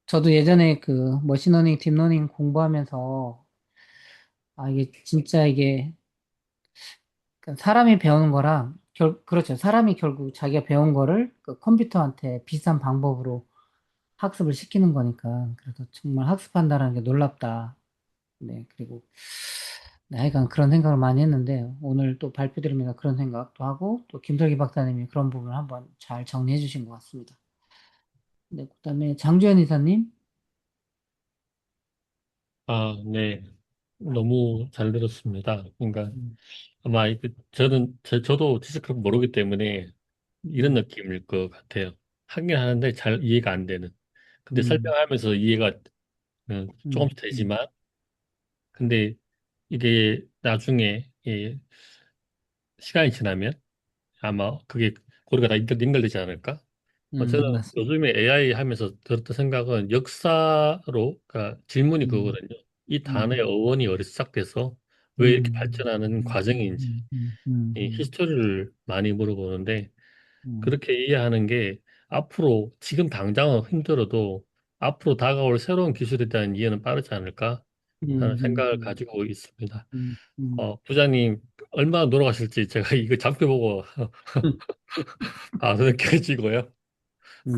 저도 예전에 그 머신러닝, 딥러닝 공부하면서, 이게 진짜 이게, 그러니까 사람이 배우는 거랑, 그렇죠. 사람이 결국 자기가 배운 거를 그 컴퓨터한테 비슷한 방법으로 학습을 시키는 거니까. 그래서 정말 학습한다는 게 놀랍다. 네, 그리고, 네, 하여간 그런 생각을 많이 했는데, 오늘 또 발표 들으면서 그런 생각도 하고, 또 김설기 박사님이 그런 부분을 한번 잘 정리해 주신 것 같습니다. 네, 그 다음에 장주현 이사님. 아, 네. 너무 잘 들었습니다. 그러니까 음, 아마 저도 지식을 모르기 때문에 이런 음, 느낌일 것 같아요. 하긴 하는데 잘 이해가 안 되는. 근데 음, 설명하면서 이해가 음, 조금씩 음, 되지만, 근데 이게 나중에 시간이 지나면 아마 그게 고리가 다 연결되지 않을까? 저는 맞습니다. 요즘에 AI 하면서 들었던 생각은 역사로, 그러니까 질문이 음, 그거거든요. 이 단어의 음, 어원이 어디서 시작돼서 왜 이렇게 음, 발전하는 음, 과정인지, 이 음, 히스토리를 많이 물어보는데, 음, 그렇게 이해하는 게 앞으로, 지금 당장은 힘들어도 앞으로 다가올 새로운 기술에 대한 이해는 빠르지 않을까 하는 음, 생각을 음, 가지고 있습니다. 음, 음, 부장님, 얼마나 돌아가실지 제가 이거 장표 보고 느껴지고요.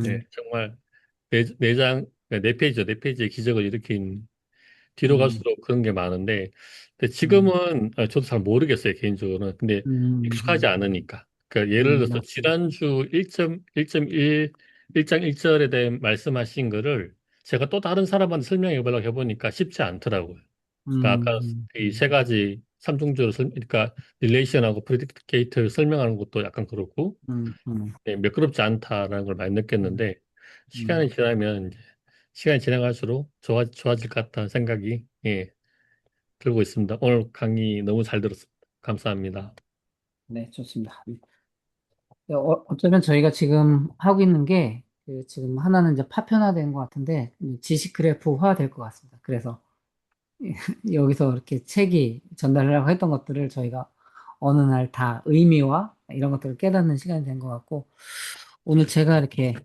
네, 음, 정말 네 페이지죠. 네 페이지의 기적을 일으킨 뒤로 음, 갈수록 그런 게 많은데, 근데 음, 지금은 저도 잘 모르겠어요, 개인적으로는. 근데 익숙하지 않으니까. 그러니까 예를 들어서 맞습니다. 지난주 1.1, 1장 1절에 대해 말씀하신 거를 제가 또 다른 사람한테 설명해 보려고 해보니까 쉽지 않더라고요. 그러니까 아까 이 세 가지 삼중주를 그러니까 릴레이션하고 프리디케이터를 설명하는 것도 약간 그렇고, 음, 음, 네, 매끄럽지 않다라는 걸 많이 음, 느꼈는데, 음, 시간이 지나면 이제 시간이 지나갈수록 좋아질 것 같다는 생각이 들고 있습니다. 오늘 강의 너무 잘 들었습니다. 감사합니다. 네, 좋습니다. 어쩌면 저희가 지금 하고 있는 게, 지금 하나는 이제 파편화된 것 같은데, 지식 그래프화 될 것 같습니다. 그래서 여기서 이렇게 책이 전달하려고 했던 것들을 저희가 어느 날 다 의미와 이런 것들을 깨닫는 시간이 된 것 같고, 오늘 제가 이렇게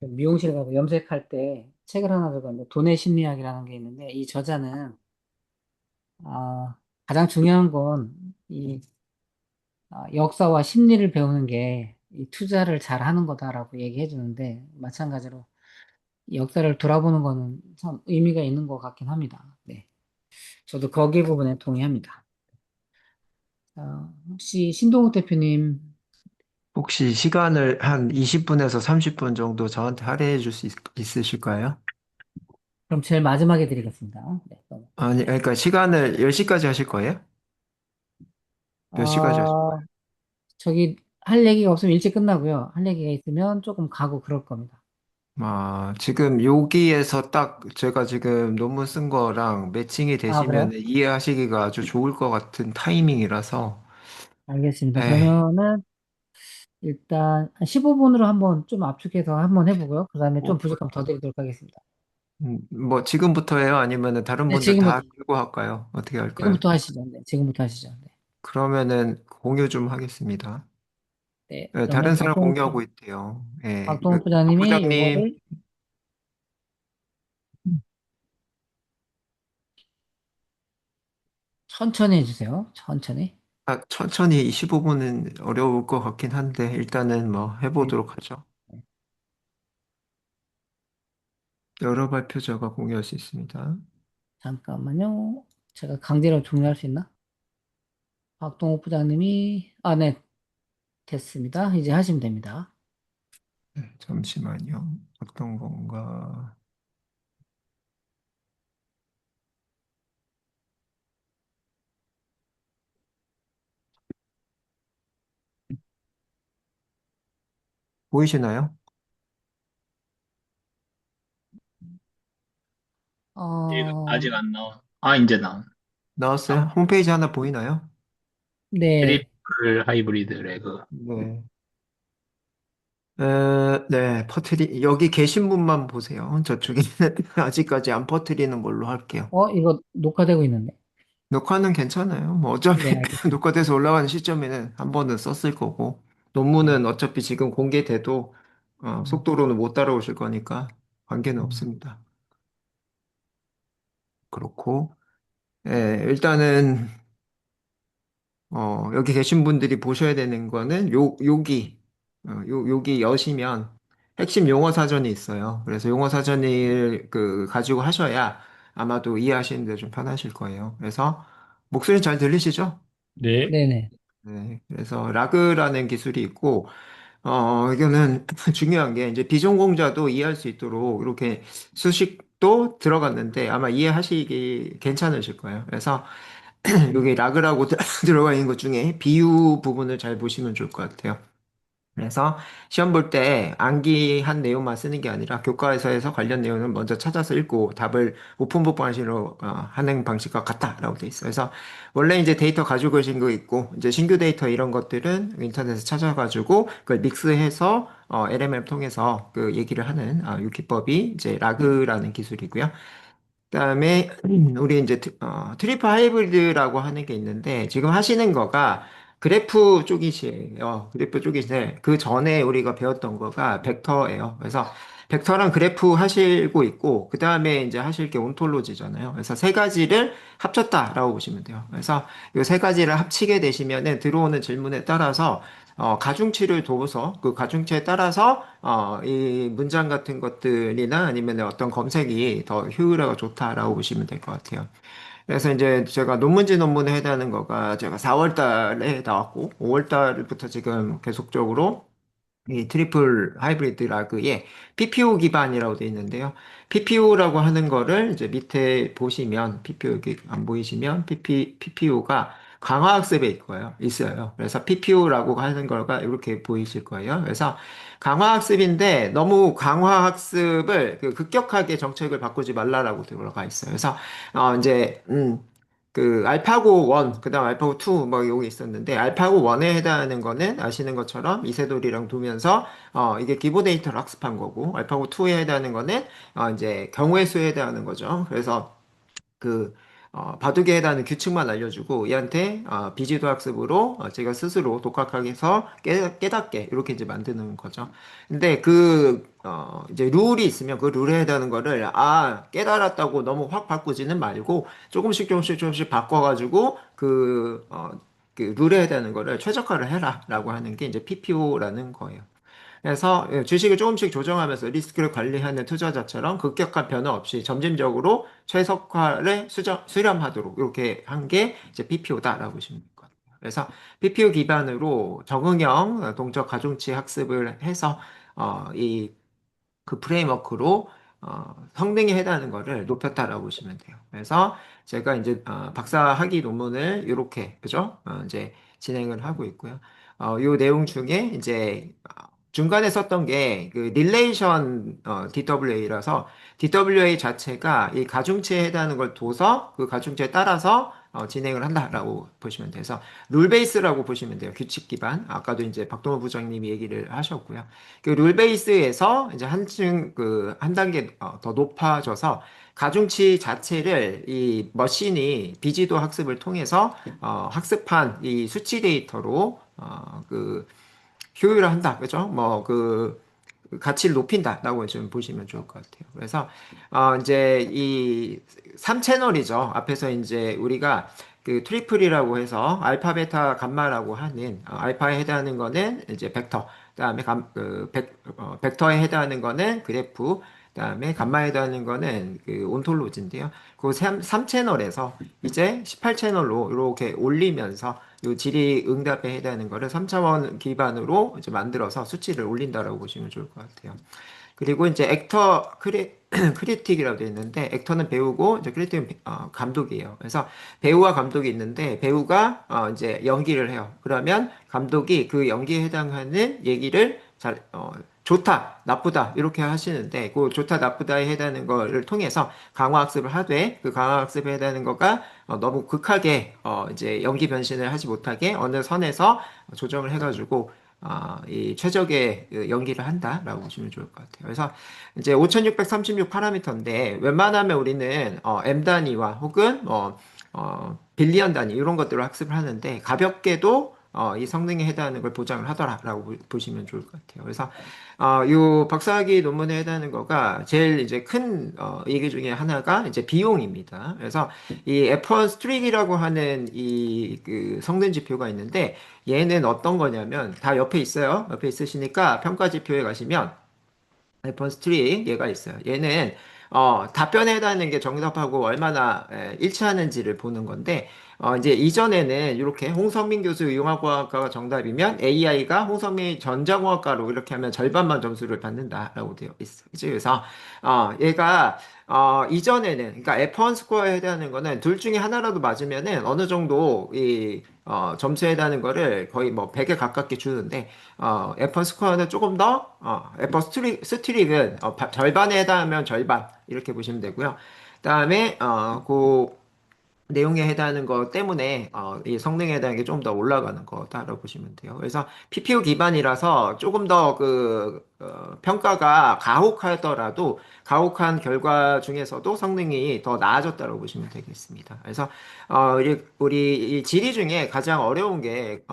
미용실 가고 염색할 때 책을 하나 들고 왔는데, 돈의 심리학이라는 게 있는데, 이 저자는, 가장 중요한 건, 역사와 심리를 배우는 게 이 투자를 잘 하는 거다라고 얘기해 주는데, 마찬가지로 역사를 돌아보는 거는 참 의미가 있는 것 같긴 합니다. 네. 저도 거기 부분에 동의합니다. 혹시 신동욱 대표님, 혹시 시간을 한 20분에서 30분 정도 저한테 할애해 줄 수 있으실까요? 그럼 제일 마지막에 드리겠습니다. 네. 아니, 그러니까 시간을 10시까지 하실 거예요? 몇 시까지 하실 어, 거예요? 저기 할 얘기가 없으면 일찍 끝나고요. 할 얘기가 있으면 조금 가고 그럴 겁니다. 아, 지금 여기에서 딱 제가 지금 논문 쓴 거랑 매칭이 아, 되시면 그래요? 이해하시기가 아주 좋을 것 같은 타이밍이라서, 알겠습니다. 에이, 그러면은 일단 한 15분으로 한번 좀 압축해서 한번 해보고요. 그 다음에 좀 부족하면 더 드리도록 하겠습니다. 뭐 지금부터 해요? 아니면 다른 네, 분들 다 지금부터, 들고 할까요? 어떻게 할까요? 지금부터 하시죠. 네, 지금부터 하시죠. 네. 그러면은 공유 좀 하겠습니다. 네, 네, 다른 그러면 사람 공유하고 있대요. 예, 박동훈 박 부장님이 부장님, 요거를 천천히 해주세요. 천천히. 천천히 15분은 어려울 것 같긴 한데, 일단은 뭐 네. 해보도록 하죠. 네. 여러 발표자가 공유할 수 있습니다. 잠깐만요. 제가 강제로 종료할 수 있나? 박동욱 부장님이, 네, 됐습니다. 이제 하시면 됩니다. 네, 잠시만요. 어떤 건가? 보이시나요? 어, 아직 안 나온. 아, 이제 나온. 나왔어요? 홈페이지 하나 보이나요? 네. 트리플 하이브리드 레그. 네. 네, 여기 계신 분만 보세요. 저쪽에는 아직까지 안 퍼뜨리는 걸로 할게요. 이거 녹화되고 있는데. 녹화는 괜찮아요. 뭐 어차피 네, 알겠습니다. 녹화돼서 올라가는 시점에는 한 번은 썼을 거고, 네. 논문은 어차피 지금 공개돼도 음, 속도로는 못 따라오실 거니까 관계는 음, 없습니다. 그렇고, 일단은 여기 계신 분들이 보셔야 되는 거는 여기 여시면 핵심 용어 사전이 있어요. 그래서 용어 사전을 가지고 하셔야 아마도 이해하시는 데 좀 편하실 거예요. 그래서 목소리 잘 들리시죠? 네. 네네. 네. 그래서 라그라는 기술이 있고, 이거는 중요한 게 이제 비전공자도 이해할 수 있도록 이렇게 수식도 들어갔는데 아마 이해하시기 괜찮으실 거예요. 그래서 여기 라그라고 들어가 있는 것 중에 비유 부분을 잘 보시면 좋을 것 같아요. 그래서 시험 볼 때 암기한 내용만 쓰는 게 아니라 교과서에서 관련 내용을 먼저 찾아서 읽고 답을 오픈북 방식으로 하는 방식과 같다라고 돼 있어요. 그래서 원래 이제 데이터 가지고 계신 거 있고 이제 신규 데이터 이런 것들은 인터넷에 찾아가지고 그걸 믹스해서 LM을 통해서 그 얘기를 하는 이 기법이 이제 라그라는 기술이고요. 그다음에 우리 이제 트리플 하이브리드라고 하는 게 있는데 지금 하시는 거가 그래프 쪽이시에요. 그래프 쪽이신데 그 전에 우리가 배웠던 거가 벡터예요. 그래서 벡터랑 그래프 하시고 있고 그다음에 이제 하실 게 온톨로지잖아요. 그래서 세 가지를 합쳤다라고 보시면 돼요. 그래서 이 세 가지를 합치게 되시면은 들어오는 질문에 따라서 가중치를 둬서 그 가중치에 따라서 이 문장 같은 것들이나 아니면 어떤 검색이 더 효율화가 좋다라고 보시면 될 것 같아요. 그래서 이제 제가 논문지 논문에 해당하는 거가 제가 4월 달에 나왔고 5월 달부터 지금 계속적으로 이 트리플 하이브리드 라그에 PPO 기반이라고 되어 있는데요. PPO라고 하는 거를 이제 밑에 보시면 PPO 여기 안 보이시면 PPO가 강화학습에 있어요. 그래서 PPO라고 하는 거가 이렇게 보이실 거예요. 그래서 강화학습인데 너무 강화학습을 급격하게 정책을 바꾸지 말라라고 들어가 있어요. 그래서 이제 알파고 1, 그다음 알파고 2, 뭐, 여기 있었는데, 알파고 1에 해당하는 거는 아시는 것처럼 이세돌이랑 두면서, 이게 기본 데이터를 학습한 거고, 알파고 2에 해당하는 거는, 이제 경우의 수에 해당하는 거죠. 그래서 그 바둑에 해당하는 규칙만 알려주고 얘한테 비지도 학습으로 제가 스스로 독학하게 해서 깨닫게 이렇게 이제 만드는 거죠. 근데 이제 룰이 있으면 그 룰에 해당하는 거를 깨달았다고 너무 확 바꾸지는 말고 조금씩 바꿔가지고 그 룰에 해당하는 거를 최적화를 해라라고 하는 게 이제 PPO라는 거예요. 해서 주식을 조금씩 조정하면서 리스크를 관리하는 투자자처럼 급격한 변화 없이 점진적으로 최적화를 수렴하도록 이렇게 한 게 이제 PPO다라고 보시면 될 것 같아요. 그래서 PPO 기반으로 적응형 동적 가중치 학습을 해서 이 그 프레임워크로 성능에 해당하는 거를 높였다라고 보시면 돼요. 그래서 제가 이제 박사 학위 논문을 이렇게 그죠? 이제 진행을 하고 있고요. 요 내용 중에 이제 중간에 썼던 게 그 릴레이션 DWA라서 DWA 자체가 이 가중치에 해당하는 걸 둬서 그 가중치에 따라서 진행을 한다라고 보시면 돼서 룰 베이스라고 보시면 돼요. 규칙 기반. 아까도 이제 박동호 부장님이 얘기를 하셨고요. 그 룰 베이스에서 이제 한 단계 더 높아져서 가중치 자체를 이 머신이 비지도 학습을 통해서 학습한 이 수치 데이터로 그 효율화 한다. 그죠? 뭐 그 가치를 높인다라고 좀 보시면 좋을 것 같아요. 그래서 이제 이 3채널이죠. 앞에서 이제 우리가 그 트리플이라고 해서 알파, 베타, 감마라고 하는 알파에 해당하는 거는 이제 벡터, 그다음에 벡터에 해당하는 거는 그래프, 그다음에 감마에 해당하는 거는 그 온톨로지인데요. 그 3채널에서 이제 18채널로 이렇게 올리면서 요 질의 응답에 해당하는 거를 3차원 기반으로 이제 만들어서 수치를 올린다라고 보시면 좋을 것 같아요. 그리고 이제 액터 크리틱이라고 되어 있는데 액터는 배우고 이제 크리틱은 감독이에요. 그래서 배우와 감독이 있는데 배우가 이제 연기를 해요. 그러면 감독이 그 연기에 해당하는 얘기를 좋다, 나쁘다 이렇게 하시는데 그 좋다, 나쁘다에 해당하는 거를 통해서 강화학습을 하되 그 강화학습에 해당하는 거가 너무 극하게 이제 연기 변신을 하지 못하게 어느 선에서 조정을 해가지고 이 최적의 그 연기를 한다라고 보시면 좋을 것 같아요. 그래서 이제 5636 파라미터인데 웬만하면 우리는 M 단위와 혹은 빌리언 단위 이런 것들을 학습을 하는데 가볍게도 이 성능에 해당하는 걸 보장을 하더라라고 보시면 좋을 것 같아요. 그래서 이 박사학위 논문에 해당하는 거가 제일 이제 큰 얘기 중에 하나가 이제 비용입니다. 그래서 이 F1 스트릭이라고 하는 이 그 성능 지표가 있는데 얘는 어떤 거냐면 다 옆에 있어요. 옆에 있으시니까 평가 지표에 가시면 F1 스트릭 얘가 있어요. 얘는 답변에 해당하는 게 정답하고 얼마나 일치하는지를 보는 건데 이제 이전에는 이렇게 홍성민 교수 유형화과학과가 정답이면 AI가 홍성민 전자공학과로 이렇게 하면 절반만 점수를 받는다라고 되어 있어요. 그치? 그래서 얘가 이전에는 그러니까 F1 스코어에 해당하는 거는 둘 중에 하나라도 맞으면은 어느 정도 이 점수에 해당하는 거를 거의 뭐 100에 가깝게 주는데 F1 스코어는 조금 더 F1 스트릭은 절반에 해당하면 절반 이렇게 보시면 되고요. 그다음에 그 내용에 해당하는 것 때문에 이 성능에 해당하는 게 좀 더 올라가는 거다라고 보시면 돼요. 그래서 PPU 기반이라서 조금 더 그 평가가 가혹하더라도 가혹한 결과 중에서도 성능이 더 나아졌다고 보시면 되겠습니다. 그래서 우리 이 질의 중에 가장 어려운 게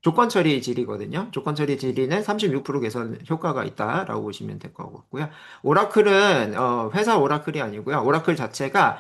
조건 처리 질이거든요. 조건 처리 질의는 36% 개선 효과가 있다라고 보시면 될 것 같고요. 오라클은 회사 오라클이 아니고요. 오라클 자체가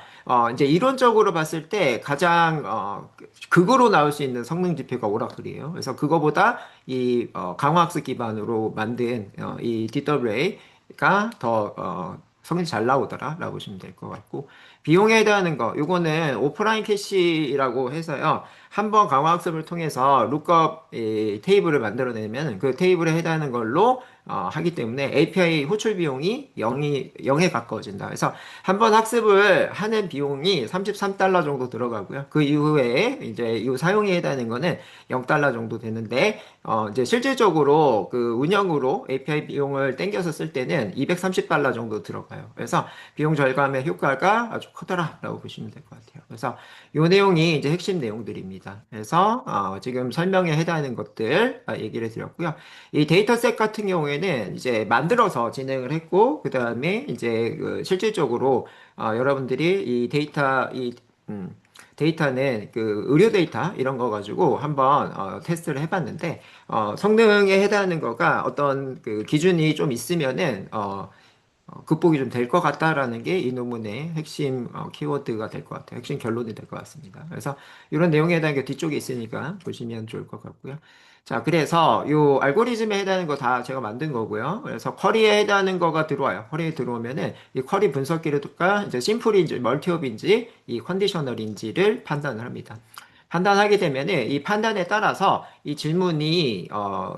이제 이론적으로 봤을 때 가장 극으로 나올 수 있는 성능 지표가 오라클이에요. 그래서 그거보다 이 강화학습 기반으로 만든 이 DWA가 더 성능이 잘 나오더라라고 보시면 될 것 같고 비용에 해당하는 거 요거는 오프라인 캐시라고 해서요. 한번 강화학습을 통해서 룩업 이 테이블을 만들어내면 그 테이블에 해당하는 걸로 하기 때문에 API 호출 비용이 0에 가까워진다. 그래서 한 번 학습을 하는 비용이 33달러 정도 들어가고요. 그 이후에 이제 이 사용에 해당하는 거는 0달러 정도 되는데 이제 실질적으로 그 운영으로 API 비용을 땡겨서 쓸 때는 230달러 정도 들어가요. 그래서 비용 절감의 효과가 아주 크더라라고 보시면 될 것 같아요. 그래서 이 내용이 이제 핵심 내용들입니다. 그래서 지금 설명에 해당하는 것들 얘기를 드렸고요. 이 데이터셋 같은 경우에는 이제 만들어서 진행을 했고 그 다음에 이제 그 실질적으로 여러분들이 데이터는 그 의료 데이터 이런 거 가지고 한번 테스트를 해봤는데 성능에 해당하는 거가 어떤 그 기준이 좀 있으면은 극복이 좀 될 것 같다라는 게 이 논문의 핵심 키워드가 될 것 같아요. 핵심 결론이 될 것 같습니다. 그래서 이런 내용에 대한 게 뒤쪽에 있으니까 보시면 좋을 것 같고요. 자, 그래서 요 알고리즘에 해당하는 거 다 제가 만든 거고요. 그래서 쿼리에 해당하는 거가 들어와요. 쿼리에 들어오면은 이 쿼리 분석기가 이제 심플인지 멀티옵인지 이 컨디셔널인지를 판단을 합니다. 판단하게 되면은 이 판단에 따라서 이 질문이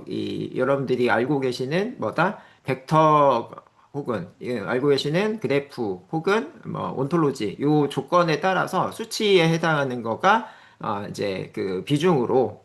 이 여러분들이 알고 계시는 뭐다? 벡터 혹은 알고 계시는 그래프 혹은 뭐 온톨로지 요 조건에 따라서 수치에 해당하는 거가 이제 그 비중으로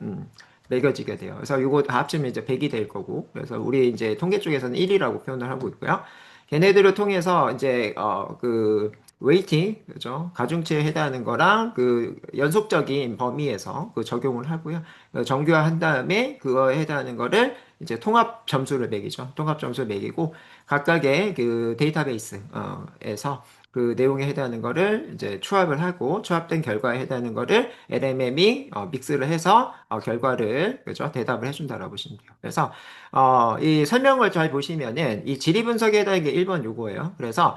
매겨지게 돼요. 그래서 요거 다 합치면 이제 100이 될 거고 그래서 우리 이제 통계 쪽에서는 1이라고 표현을 하고 있고요. 걔네들을 통해서 이제 그 웨이팅 그죠? 가중치에 해당하는 거랑 그 연속적인 범위에서 그 적용을 하고요. 정규화한 다음에 그거에 해당하는 거를 이제 통합 점수를 매기죠. 통합 점수를 매기고 각각의 그 데이터베이스에서 그 내용에 해당하는 거를 이제 추합을 하고 추합된 결과에 해당하는 거를 LMM이 믹스를 해서 결과를 그죠 대답을 해준다라고 보시면 돼요. 그래서 이 설명을 잘 보시면은 이 지리 분석에 해당하는 게 1번 요거예요. 그래서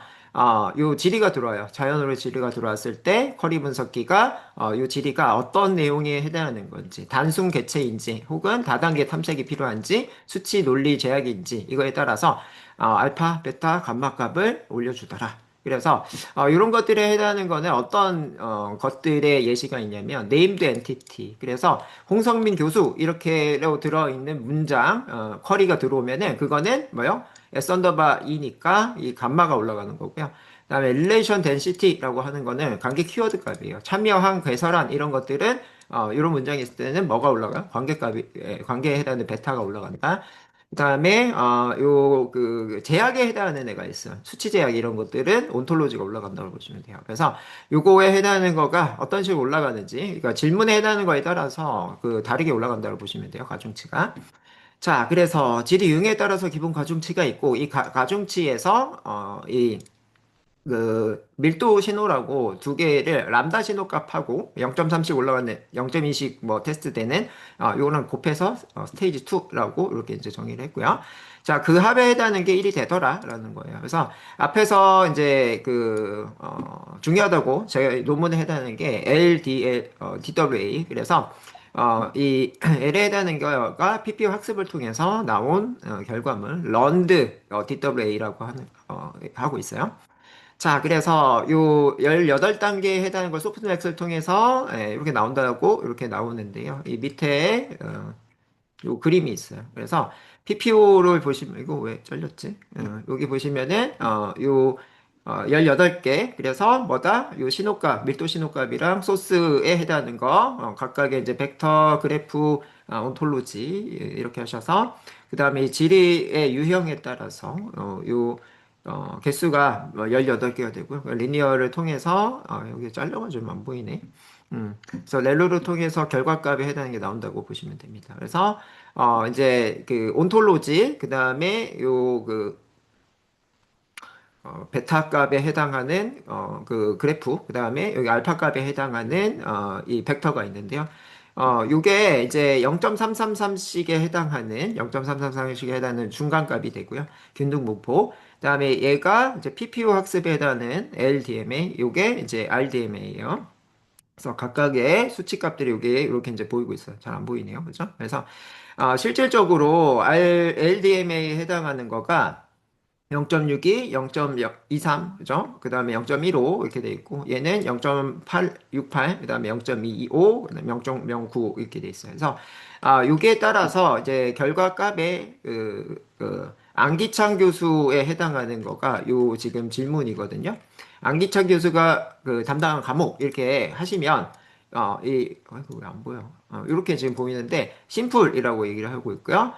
요 지리가 들어와요. 자연으로 지리가 들어왔을 때 쿼리 분석기가 요 지리가 어떤 내용에 해당하는 건지 단순 개체인지 혹은 다단계 탐색이 필요한지 수치 논리 제약인지 이거에 따라서 알파, 베타, 감마 값을 올려주더라. 그래서 이런 것들에 해당하는 거는 어떤 것들의 예시가 있냐면 named entity. 그래서 홍성민 교수 이렇게로 들어있는 문장 쿼리가 들어오면은 그거는 뭐요? S 언더바 E니까 이 감마가 올라가는 거고요. 그다음에 relation density라고 하는 거는 관계 키워드 값이에요. 참여한, 괴설한 이런 것들은 이런 문장이 있을 때는 뭐가 올라가? 관계값이 관계에 해당하는 베타가 올라간다. 그다음에 요 그 제약에 해당하는 애가 있어요. 수치 제약 이런 것들은 온톨로지가 올라간다고 보시면 돼요. 그래서 요거에 해당하는 거가 어떤 식으로 올라가는지, 그러니까 질문에 해당하는 거에 따라서 그 다르게 올라간다고 보시면 돼요. 가중치가. 자, 그래서 질의 유형에 따라서 기본 가중치가 있고 이 가중치에서 이 그 밀도 신호라고 두 개를 람다 신호 값하고 0.3씩 올라가는 0.2씩 뭐 테스트되는 요거는 곱해서 스테이지 2라고 이렇게 이제 정의를 했고요. 자, 그 합에 해당하는 게 1이 되더라라는 거예요. 그래서 앞에서 이제 그 중요하다고 제가 논문에 해당하는 게 LDL, DWA. 그래서 이 L에 해당하는 거가 PPO 학습을 통해서 나온 결과물 런드 DWA라고 하고 있어요. 자, 그래서 요 18단계에 해당하는 걸 소프트맥스를 통해서 이렇게 나온다고 이렇게 나오는데요. 이 밑에 요 그림이 있어요. 그래서 PPO를 보시면 이거 왜 잘렸지? 여기 보시면은 요 18개. 그래서 뭐다? 요 신호값, 밀도 신호값이랑 소스에 해당하는 거 각각의 이제 벡터, 그래프, 온톨로지 이렇게 하셔서 그다음에 이 지리의 유형에 따라서 요 개수가 18개가 되고요. 리니어를 통해서 여기 잘려가지고 안 보이네. 그래서 렐로를 통해서 결과값에 해당하는 게 나온다고 보시면 됩니다. 그래서 이제 그 온톨로지 그다음에 요그 베타 값에 해당하는 그 그래프 그다음에 여기 알파 값에 해당하는 이 벡터가 있는데요. 요게 이제 0.333씩에 해당하는 0.333씩에 해당하는 중간값이 되고요. 균등분포. 그다음에 얘가 이제 PPO 학습에 해당하는 LDMA, 요게 이제 RDMA예요. 그래서 각각의 수치값들이 여기 이렇게 이제 보이고 있어요. 잘 안 보이네요. 그죠? 그래서 실질적으로 LDMA에 해당하는 거가 0.62, 0.23, 그죠? 그 다음에 0.15 이렇게 돼 있고 얘는 0.868, 그 다음에 0.225, 그 다음에 0.09 이렇게 돼 있어요. 그래서 여기에 따라서 이제 결과값의 안기창 교수에 해당하는 거가 요 지금 질문이거든요. 안기창 교수가 그 담당한 과목 이렇게 하시면 아이고 왜 안 보여? 이렇게 지금 보이는데 심플이라고 얘기를 하고 있고요.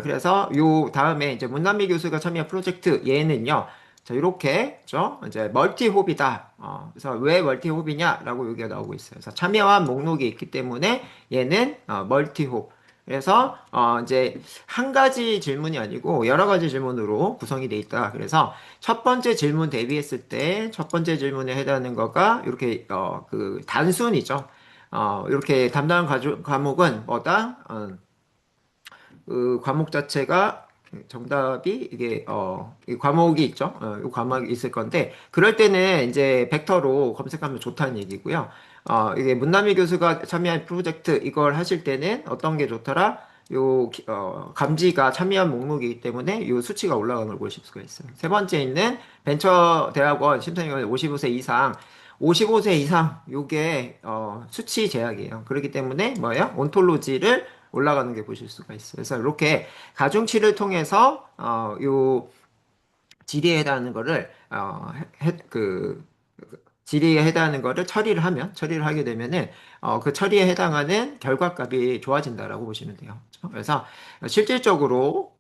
그래서 요 다음에 이제 문남미 교수가 참여한 프로젝트 얘는요. 자, 이렇게 죠 이제 멀티홉이다. 그래서 왜 멀티홉이냐라고 여기가 나오고 있어요. 그래서 참여한 목록이 있기 때문에 얘는 멀티홉. 그래서 이제 한 가지 질문이 아니고 여러 가지 질문으로 구성이 돼 있다. 그래서 첫 번째 질문 대비했을 때 첫 번째 질문에 해당하는 거가 이렇게 그 단순이죠. 이렇게 담당 과목은 뭐다? 그 과목 자체가 정답이 이게 이 과목이 있죠. 이 과목이 있을 건데 그럴 때는 이제 벡터로 검색하면 좋다는 얘기고요. 이게 문남일 교수가 참여한 프로젝트 이걸 하실 때는 어떤 게 좋더라? 감지가 참여한 목록이기 때문에 요 수치가 올라가는 걸 보실 수가 있어요. 세 번째 있는 벤처 대학원 심사위원 55세 이상, 55세 이상 요게 수치 제약이에요. 그렇기 때문에 뭐예요? 온톨로지를 올라가는 게 보실 수가 있어요. 그래서 이렇게 가중치를 통해서 요 질의에 해당하는 거를 질의에 해당하는 거를 처리를 하게 되면은 그 처리에 해당하는 결과값이 좋아진다라고 보시면 돼요. 그렇죠? 그래서 실질적으로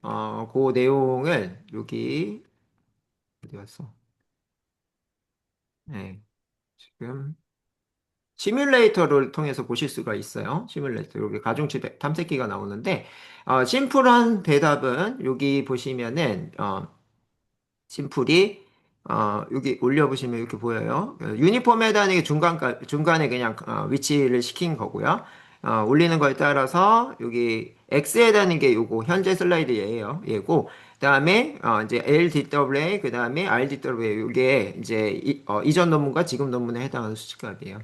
그 내용을 여기 어디 갔어? 네, 지금 시뮬레이터를 통해서 보실 수가 있어요. 시뮬레이터 여기 가중치 탐색기가 나오는데 심플한 대답은 여기 보시면은 심플이 여기 올려보시면 이렇게 보여요. 유니폼에 해당하는 게 중간에 그냥 위치를 시킨 거고요. 올리는 거에 따라서 여기 X에 해당하는 게 요거 현재 슬라이드 얘고 그다음에 이제 LDWA 그다음에 RDWA 이게 이제 이전 논문과 지금 논문에 해당하는 수치값이에요.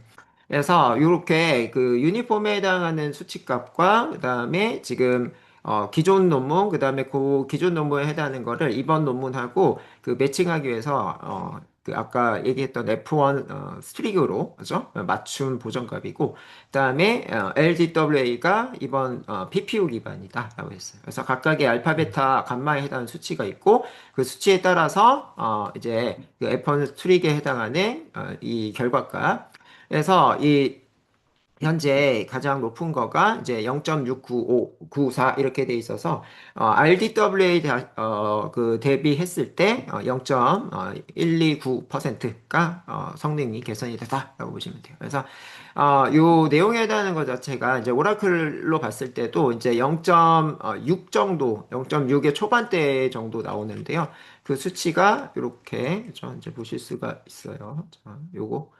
그래서 이렇게 그 유니폼에 해당하는 수치값과 그다음에 지금 기존 논문 그다음에 그 기존 논문에 해당하는 거를 이번 논문하고 그 매칭하기 위해서 그 아까 얘기했던 F1 스트리그로 그죠? 맞춤 보정값이고 그다음에 LDWA가 이번 PPU 기반이다라고 했어요. 그래서 각각의 알파, 베타, 감마에 해당하는 수치가 있고 그 수치에 따라서 이제 그 F1 스트리그에 해당하는 이 결과값 그래서 이 현재 가장 높은 거가 이제 0.69594 이렇게 돼 있어서 RDWA 그 대비했을 때 0.129%가 성능이 개선이 됐다라고 보시면 돼요. 그래서 요 내용에 해당하는 것 자체가 이제 오라클로 봤을 때도 이제 0.6 정도, 0.6의 초반대 정도 나오는데요. 그 수치가 이렇게 이제 보실 수가 있어요. 자, 요거.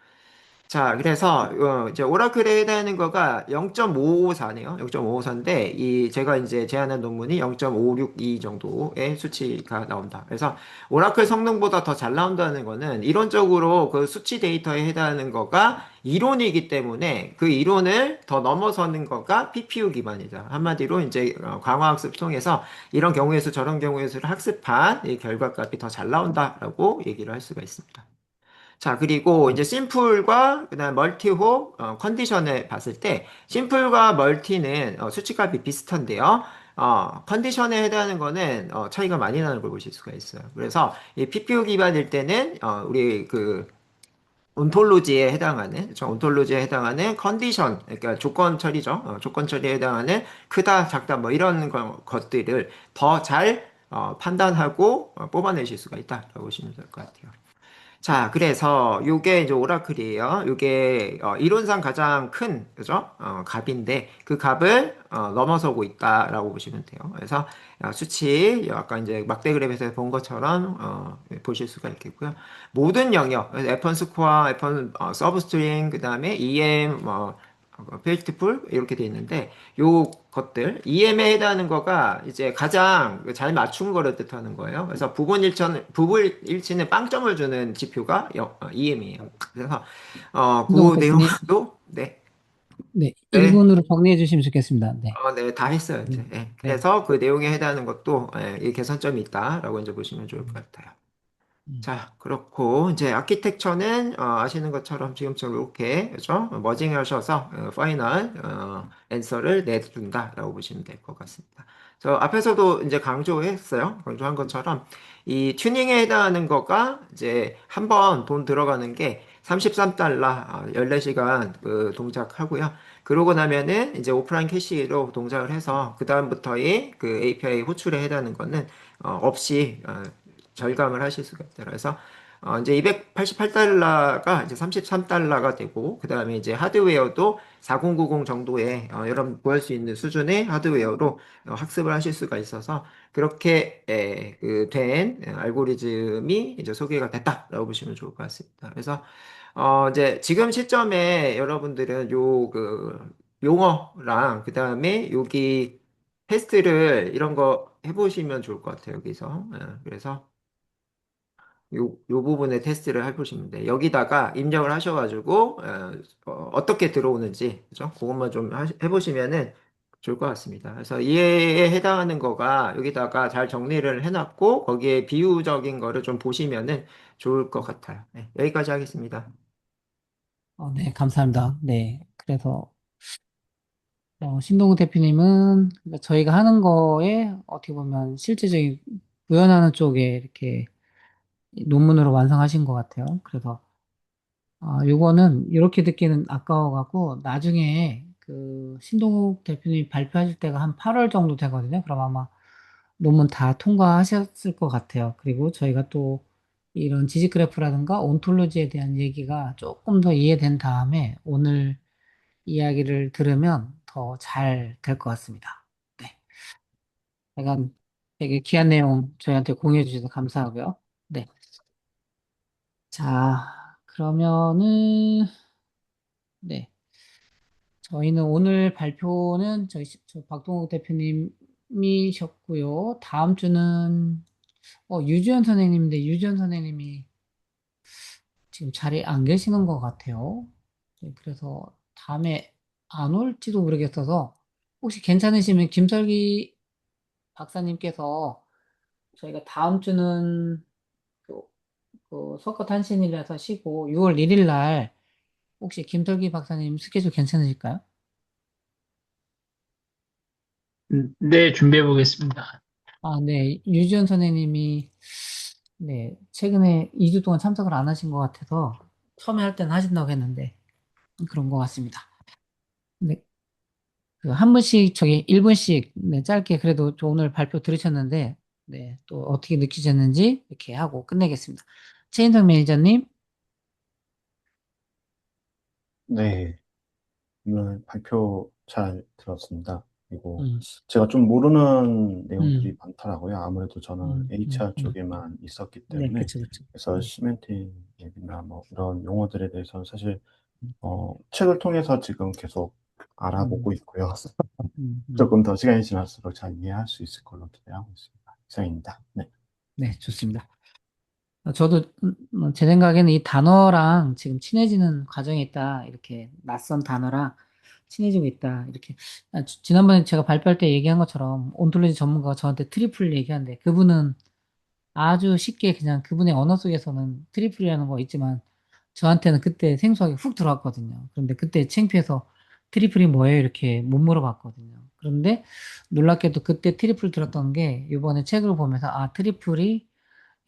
자, 그래서 이제 오라클에 해당하는 거가 0.554네요. 0.554인데 이 제가 이제 제안한 논문이 0.562 정도의 수치가 나온다. 그래서 오라클 성능보다 더 잘 나온다는 거는 이론적으로 그 수치 데이터에 해당하는 거가 이론이기 때문에 그 이론을 더 넘어서는 거가 PPU 기반이다. 한마디로 이제 강화학습 통해서 이런 경우의 수 저런 경우의 수를 학습한 이 결과값이 더 잘 나온다라고 얘기를 할 수가 있습니다. 자, 그리고 이제 심플과 그다음 멀티호 컨디션을 봤을 때 심플과 멀티는 수치값이 비슷한데요. 컨디션에 해당하는 거는 차이가 많이 나는 걸 보실 수가 있어요. 그래서 이 PPU 기반일 때는 우리 그 온톨로지에 해당하는 온톨로지에 해당하는 컨디션 그러니까 조건 처리죠. 조건 처리에 해당하는 크다 작다 뭐 이런 것들을 더 잘 판단하고 뽑아내실 수가 있다라고 보시면 될 것 같아요. 자, 그래서 요게 이제 오라클이에요. 요게 이론상 가장 큰 그죠? 값인데 그 값을 넘어서고 있다라고 보시면 돼요. 그래서 수치 아까 이제 막대 그래프에서 본 것처럼 보실 수가 있겠고요. 모든 영역 F1 스코어, F1 서브스트링 그다음에 EM 페이지풀 이렇게 돼 있는데 요 것들 EM에 해당하는 거가 이제 가장 잘 맞춘 거를 뜻하는 거예요. 그래서 부분 일치는 빵점을 주는 지표가 EM이에요. 그래서 이동 그 교수님, 내용도 네, 네, 네, 1분으로 정리해 주시면 좋겠습니다. 네. 네, 다 했어요. 이제. 네. 네. 그래서 그 내용에 해당하는 것도 이 개선점이 있다라고 이제 보시면 좋을 것 같아요. 음. 자, 그렇고, 이제 아키텍처는, 아시는 것처럼 지금처럼 이렇게, 그죠? 머징 하셔서, 파이널, 앤서를 내준다라고 보시면 될 것 같습니다. 저 앞에서도 이제 강조했어요. 강조한 것처럼, 이 튜닝에 해당하는 거가 이제 한 번 돈 들어가는 게 33달러, 14시간 그 동작하고요. 그러고 나면은 이제 오프라인 캐시로 동작을 해서, 그다음부터의 그 API 호출에 해당하는 거는, 없이, 절감을 하실 수가 있다. 그래서 이제 288달러가 이제 33달러가 되고 그다음에 이제 하드웨어도 4090 정도의 여러분 구할 수 있는 수준의 하드웨어로 학습을 하실 수가 있어서 그렇게 그된 알고리즘이 이제 소개가 됐다라고 보시면 좋을 것 같습니다. 그래서 이제 지금 시점에 여러분들은 요 그 용어랑 그다음에 여기 테스트를 이런 거 해보시면 좋을 것 같아요, 여기서. 그래서 요 부분에 테스트를 해보시면 돼. 여기다가 입력을 하셔가지고, 떻게 들어오는지, 그죠? 그것만 좀 해보시면은 좋을 것 같습니다. 그래서 이해에 해당하는 거가 여기다가 잘 정리를 해놨고, 거기에 비유적인 거를 좀 보시면은 좋을 것 같아요. 네, 여기까지 하겠습니다. 네, 감사합니다. 네. 그래서, 신동우 대표님은 그러니까 저희가 하는 거에 어떻게 보면 실제적인 구현하는 쪽에 이렇게 논문으로 완성하신 것 같아요. 그래서, 요거는 이렇게 듣기는 아까워갖고 나중에 그 신동욱 대표님이 발표하실 때가 한 8월 정도 되거든요. 그럼 아마 논문 다 통과하셨을 것 같아요. 그리고 저희가 또 이런 지식 그래프라든가 온톨로지에 대한 얘기가 조금 더 이해된 다음에 오늘 이야기를 들으면 더 잘 될 것 같습니다. 네. 약간 되게 귀한 내용 저희한테 공유해 주셔서 감사하고요. 네. 자, 그러면은, 네. 저희는 오늘 발표는 저 박동욱 대표님이셨고요. 다음 주는 유지연 선생님인데 유지연 선생님이 지금 자리에 안 계시는 것 같아요. 네, 그래서 다음에 안 올지도 모르겠어서 혹시 괜찮으시면 김설기 박사님께서 저희가 다음 주는 그, 그 석가탄신일이라서 쉬고 6월 1일 날 혹시 김설기 박사님 스케줄 괜찮으실까요? 네, 준비해 보겠습니다. 네. 유지연 선생님이 네, 최근에 2주 동안 참석을 안 하신 것 같아서 처음에 할 때는 하신다고 했는데 그런 것 같습니다. 네, 한 분씩 저기 1분씩 네, 짧게 그래도 저 오늘 발표 들으셨는데 네, 또 어떻게 느끼셨는지 이렇게 하고 끝내겠습니다. 최인성 매니저님. 네, 오늘 발표 잘 들었습니다. 그리고 음, 제가 좀 모르는 내용들이 음, 많더라고요. 아무래도 저는 HR 음. 쪽에만 있었기 네, 때문에. 그쵸, 그쵸. 그래서 시멘팅 얘기나 뭐 이런 용어들에 대해서는 사실 책을 통해서 지금 계속 알아보고 음, 있고요. 음, 음. 조금 더 시간이 지날수록 잘 이해할 수 있을 걸로 기대하고 있습니다. 이상입니다. 네. 네, 좋습니다. 저도 제 생각에는 이 단어랑 지금 친해지는 과정에 있다. 이렇게 낯선 단어랑 친해지고 있다. 이렇게 지난번에 제가 발표할 때 얘기한 것처럼 온톨로지 전문가가 저한테 트리플 얘기하는데 그분은 아주 쉽게 그냥 그분의 언어 속에서는 트리플이라는 거 있지만 저한테는 그때 생소하게 훅 들어왔거든요. 그런데 그때 창피해서 트리플이 뭐예요? 이렇게 못 물어봤거든요. 그런데 놀랍게도 그때 트리플 들었던 게 이번에 책을 보면서 트리플이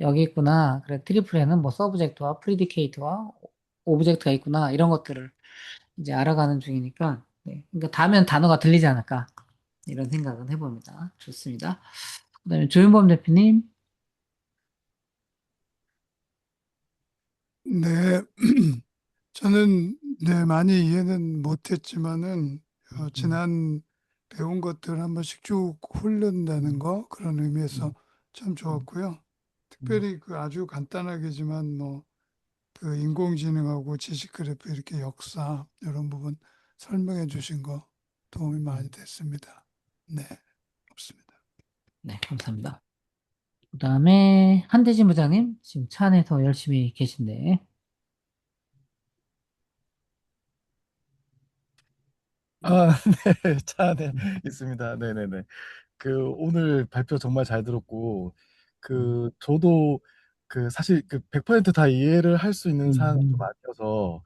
여기 있구나. 그래, 트리플에는 뭐 서브젝트와 프리디케이트와 오브젝트가 있구나. 이런 것들을 이제 알아가는 중이니까 네. 그러니까 다음엔 단어가 들리지 않을까 이런 생각은 해봅니다. 좋습니다. 그다음에 조윤범 대표님. 네, 저는 네, 많이 이해는 못했지만은 음, 지난 배운 것들 한 번씩 쭉 훈련다는 음, 거 그런 의미에서 음, 참 음, 좋았고요. 음, 특별히 그 아주 간단하게지만 뭐 그 인공지능하고 지식 그래프 이렇게 역사 이런 부분 설명해 주신 거 도움이 많이 음. 됐습니다. 네, 없습니다. 네, 감사합니다. 그다음에 한대진 부장님 지금 차 안에서 열심히 계신데. 아, 네, 차 안에 있습니다. 네네네. 오늘 발표 정말 잘 들었고, 음, 저도 사실 100% 다 이해를 할 수 있는 사항은 좀 음, 아니어서,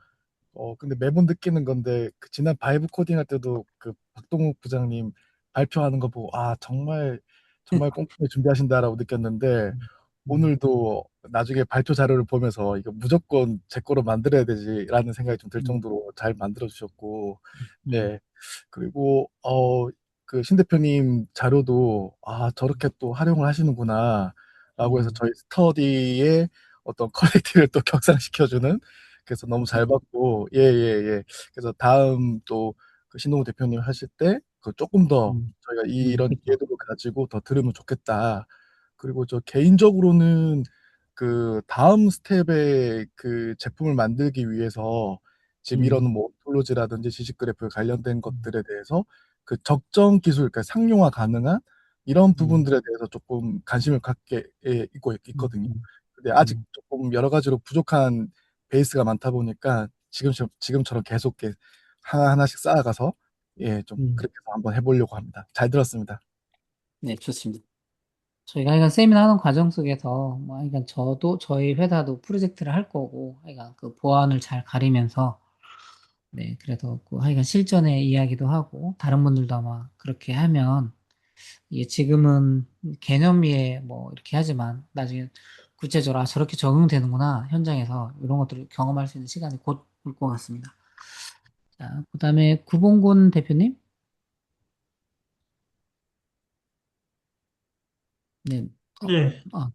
근데 매번 느끼는 건데, 지난 바이브 코딩 할 때도 박동욱 부장님 발표하는 거 보고, 정말, 정말 꼼꼼히 준비하신다라고 느꼈는데, 음, 음, 오늘도 나중에 발표 자료를 보면서 이거 무조건 제 거로 만들어야 되지라는 생각이 좀 들 음, 정도로 잘 만들어 주셨고, 음, 네. 그리고 신 대표님 자료도 저렇게 또 활용을 하시는구나 라고 해서 음, 저희 스터디의 어떤 퀄리티를 또 격상시켜주는, 그래서 너무 잘 봤고, 예, 예, 예. 그래서 다음 또 신동우 대표님 하실 때 조금 더 저희가 이런 그쵸. 이해도를 가지고 더 들으면 좋겠다. 그리고 저 개인적으로는 다음 스텝의 제품을 만들기 위해서 지금 이런 음, 뭐 톨로지라든지 지식 그래프 관련된 음, 것들에 대해서 그 적정 기술, 그러니까 상용화 가능한 이런 음, 부분들에 대해서 조금 관심을 갖게 있거든요. 음, 근데 아직 음, 조금 여러 가지로 부족한 베이스가 많다 보니까 지금처럼 계속 이렇게 하나하나씩 쌓아가서 좀 음. 그렇게 해서 한번 해보려고 합니다. 잘 들었습니다. 네, 좋습니다. 저희가 이건 세미나 하는 과정 속에서 뭐 이건 저도 저희 회사도 프로젝트를 할 거고 하여간 그 보안을 잘 가리면서 네, 그래서 그 하여간 실전의 이야기도 하고 다른 분들도 아마 그렇게 하면 이게 지금은 개념 위에 뭐 이렇게 하지만 나중에 구체적으로 아, 저렇게 적용되는구나 현장에서 이런 것들을 경험할 수 있는 시간이 곧 올 것 같습니다. 자, 그다음에 구봉곤 대표님, 네, 네, 아,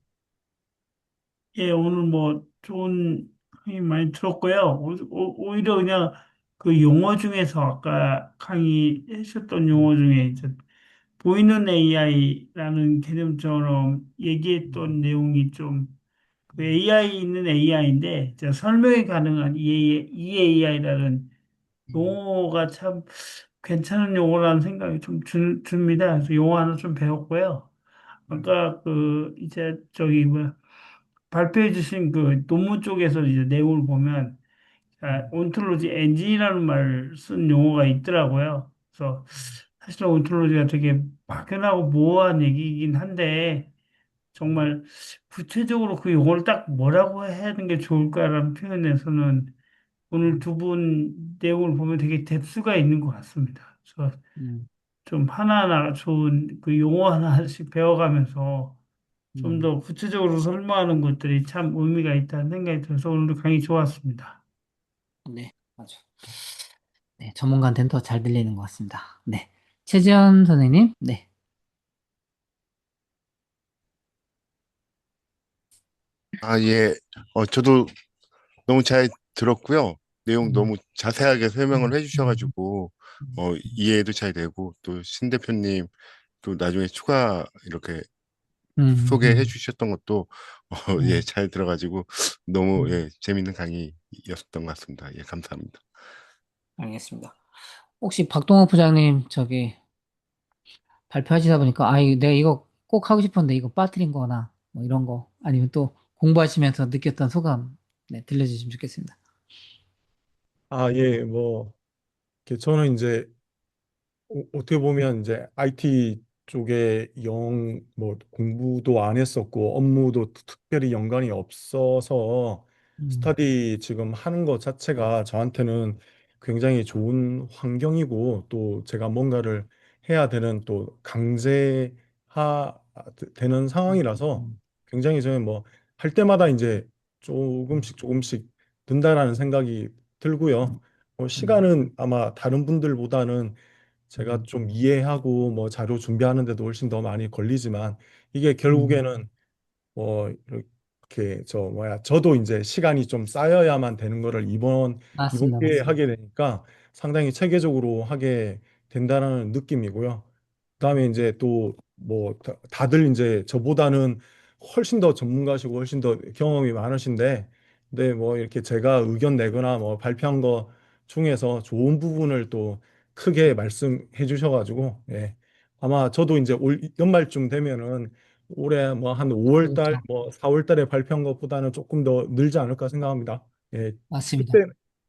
예, 오늘 뭐 좋은 강의 많이 들었고요. 오히려 그냥 그 용어 중에서 아까 강의하셨던 용어 중에 이제 보이는 AI라는 개념처럼 얘기했던 내용이 좀 그 AI 있는 AI인데 설명이 가능한 이 AI라는 용어가 참 괜찮은 용어라는 생각이 좀 듭니다. 그래서 용어 하나 좀 배웠고요. 아까 그 이제 저기 뭐 발표해 주신 그 논문 쪽에서 이제 내용을 보면 온톨로지 엔진이라는 말을 쓴 용어가 있더라고요. 그래서 사실 온톨로지가 되게 막연하고 모호한 얘기이긴 한데 정말 구체적으로 그 용어를 딱 뭐라고 해야 하는 게 좋을까라는 표현에서는 오늘 두 분 내용을 보면 되게 뎁스가 있는 것 같습니다. 그래서 음, 좀 하나하나 좋은 그 용어 하나씩 배워가면서 좀 음, 더 구체적으로 설명하는 것들이 참 의미가 있다는 생각이 들어서 오늘도 강의 좋았습니다. 네, 맞아. 네, 전문가한테는 더 잘 들리는 것 같습니다. 네, 최지현 선생님, 네, 예. 저도 너무 잘 들었고요. 내용 음, 너무 자세하게 설명을 음, 음, 해주셔가지고, 음, 이해도 잘 되고, 또 신 대표님 또 나중에 추가 이렇게 소개해 음, 주셨던 것도, 예, 음, 잘 들어가지고, 너무, 음, 예, 재밌는 강의였었던 것 같습니다. 예, 감사합니다. 알겠습니다. 혹시 박동호 부장님 저기 발표하시다 보니까 내가 이거 꼭 하고 싶었는데 이거 빠뜨린 거나 뭐 이런 거 아니면 또 공부하시면서 느꼈던 소감 네, 들려주시면 좋겠습니다. 예, 뭐 저는 이제 어떻게 보면 이제 IT 쪽에 뭐 공부도 안 했었고 업무도 특별히 연관이 없어서 음, 스터디 지금 하는 것 자체가 저한테는 굉장히 좋은 환경이고 또 제가 뭔가를 해야 되는 또 강제하 되는 상황이라서 음, 굉장히 저는 뭐 할 때마다 이제 조금씩 조금씩 든다라는 생각이 들고요. 음, 시간은 아마 다른 분들보다는 제가 음, 좀 이해하고 뭐 자료 준비하는데도 훨씬 더 많이 걸리지만 이게 음, 결국에는 뭐 이렇게 저도 이제 시간이 좀 쌓여야만 되는 거를 이번 맞습니다, 기회에 맞습니다. 하게 되니까 상당히 체계적으로 하게 된다는 느낌이고요. 그다음에 이제 또 뭐 다들 이제 저보다는 훨씬 더 전문가시고 훨씬 더 경험이 많으신데 근데 뭐 이렇게 제가 의견 내거나 뭐 발표한 거 중에서 좋은 부분을 또 크게 말씀해 주셔가지고 예. 아마 저도 이제 올 연말쯤 되면은 올해 뭐 한 5월 달, 그렇죠. 뭐 4월 달에 발표한 것보다는 조금 더 늘지 않을까 생각합니다. 예, 맞습니다.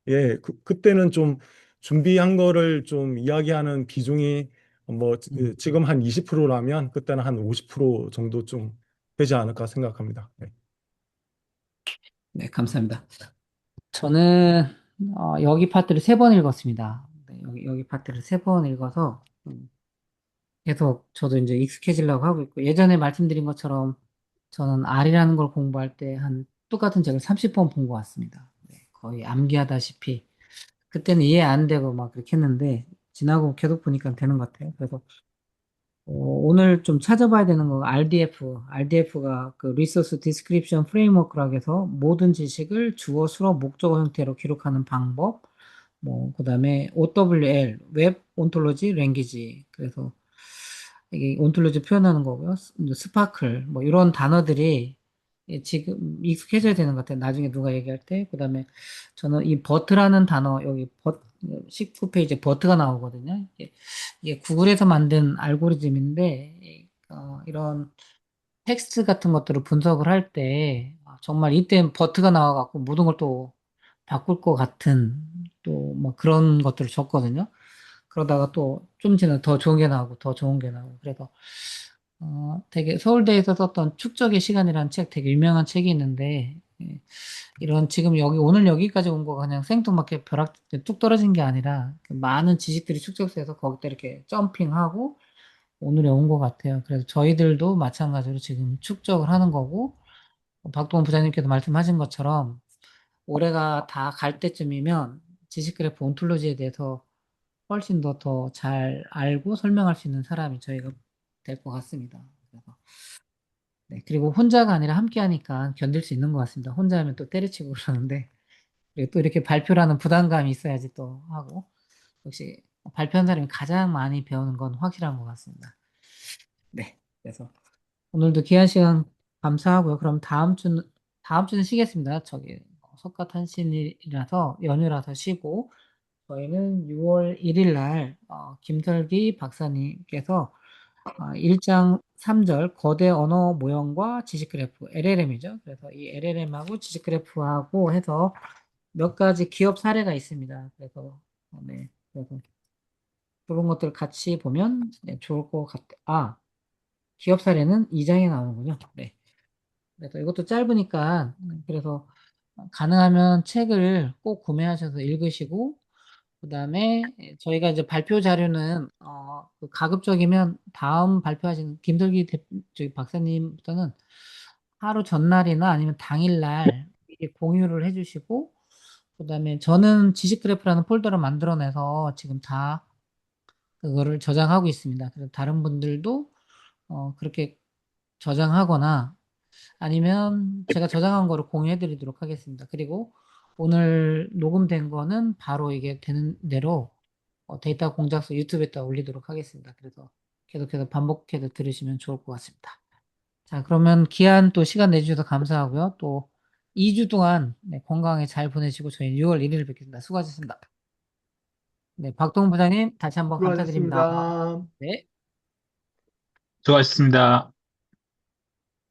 그때 그때는 좀 준비한 거를 좀 이야기하는 비중이 뭐 음, 지금 한 20%라면 그때는 한 50% 정도 좀 되지 않을까 생각합니다. 네. 네, 감사합니다. 저는 여기 파트를 세 번 읽었습니다. 네, 여기 파트를 세 번 읽어서 계속 저도 이제 익숙해지려고 하고 있고 예전에 말씀드린 것처럼 저는 R이라는 걸 공부할 때 한 똑같은 책을 30번 본 것 같습니다. 네, 거의 암기하다시피 그때는 이해 안 되고 막 그렇게 했는데 지나고 계속 보니까 되는 것 같아요. 그래서 오늘 좀 찾아봐야 되는 거 RDF가 그 Resource Description Framework라고 해서 모든 지식을 주어, 수어, 목적어 형태로 기록하는 방법, 뭐 그다음에 OWL, 웹 온톨로지 랭귀지. 그래서 이게 온톨로지 표현하는 거고요. 이제 스파클 뭐 이런 단어들이 지금 익숙해져야 되는 것 같아요. 나중에 누가 얘기할 때. 그다음에 저는 이 버트라는 단어 여기 19페이지에 버트가 나오거든요. 이게 구글에서 만든 알고리즘인데, 이런 텍스트 같은 것들을 분석을 할 때, 정말 이때 버트가 나와갖고 모든 걸 또 바꿀 것 같은, 또 뭐 그런 것들을 줬거든요. 그러다가 또 좀 지나면 더 좋은 게 나오고, 더 좋은 게 나오고, 그래서, 되게 서울대에서 썼던 축적의 시간이라는 책 되게 유명한 책이 있는데, 이런 지금 오늘 여기까지 온 거가 그냥 생뚱맞게 벼락 뚝 떨어진 게 아니라 그 많은 지식들이 축적돼서 거기다 이렇게 점핑하고 오늘에 온 것 같아요. 그래서 저희들도 마찬가지로 지금 축적을 하는 거고, 박동원 부장님께서 말씀하신 것처럼 올해가 다 갈 때쯤이면 지식 그래프 온톨로지에 대해서 훨씬 더 잘 알고 설명할 수 있는 사람이 저희가 될 것 같습니다. 그래서 네, 그리고 혼자가 아니라 함께 하니까 견딜 수 있는 것 같습니다. 혼자 하면 또 때려치고 그러는데, 그리고 또 이렇게 발표라는 부담감이 있어야지 또 하고, 역시 발표한 사람이 가장 많이 배우는 건 확실한 것 같습니다. 네, 그래서 오늘도 귀한 시간 감사하고요. 그럼 다음 주는 쉬겠습니다. 저기 석가탄신일이라서 연휴라서 쉬고, 저희는 6월 1일 날 김설기 박사님께서 1장 3절 거대 언어 모형과 지식 그래프 LLM이죠. 그래서 이 LLM하고 지식 그래프하고 해서 몇 가지 기업 사례가 있습니다. 그래서 네, 그래서 그런 것들 같이 보면 네, 좋을 것 같아. 기업 사례는 2장에 나오는군요. 네. 그래서 이것도 짧으니까 그래서 가능하면 책을 꼭 구매하셔서 읽으시고, 그다음에 저희가 이제 발표 자료는 그 가급적이면 다음 발표하신 김설기 저기 박사님부터는 하루 전날이나 아니면 당일날 미리 공유를 해주시고, 그다음에 저는 지식 그래프라는 폴더를 만들어내서 지금 다 그거를 저장하고 있습니다. 그래서 다른 분들도 그렇게 저장하거나 아니면 제가 저장한 거를 공유해 드리도록 하겠습니다. 그리고 오늘 녹음된 거는 바로 이게 되는 대로 데이터 공작소 유튜브에다 올리도록 하겠습니다. 그래서 계속해서 반복해서 들으시면 좋을 것 같습니다. 자, 그러면 귀한 또 시간 내주셔서 감사하고요. 또 2주 동안 네, 건강하게 잘 보내시고 저희 6월 1일 뵙겠습니다. 수고하셨습니다. 네, 박동훈 부장님 다시 한번 감사드립니다. 수고하셨습니다. 네. 수고하셨습니다.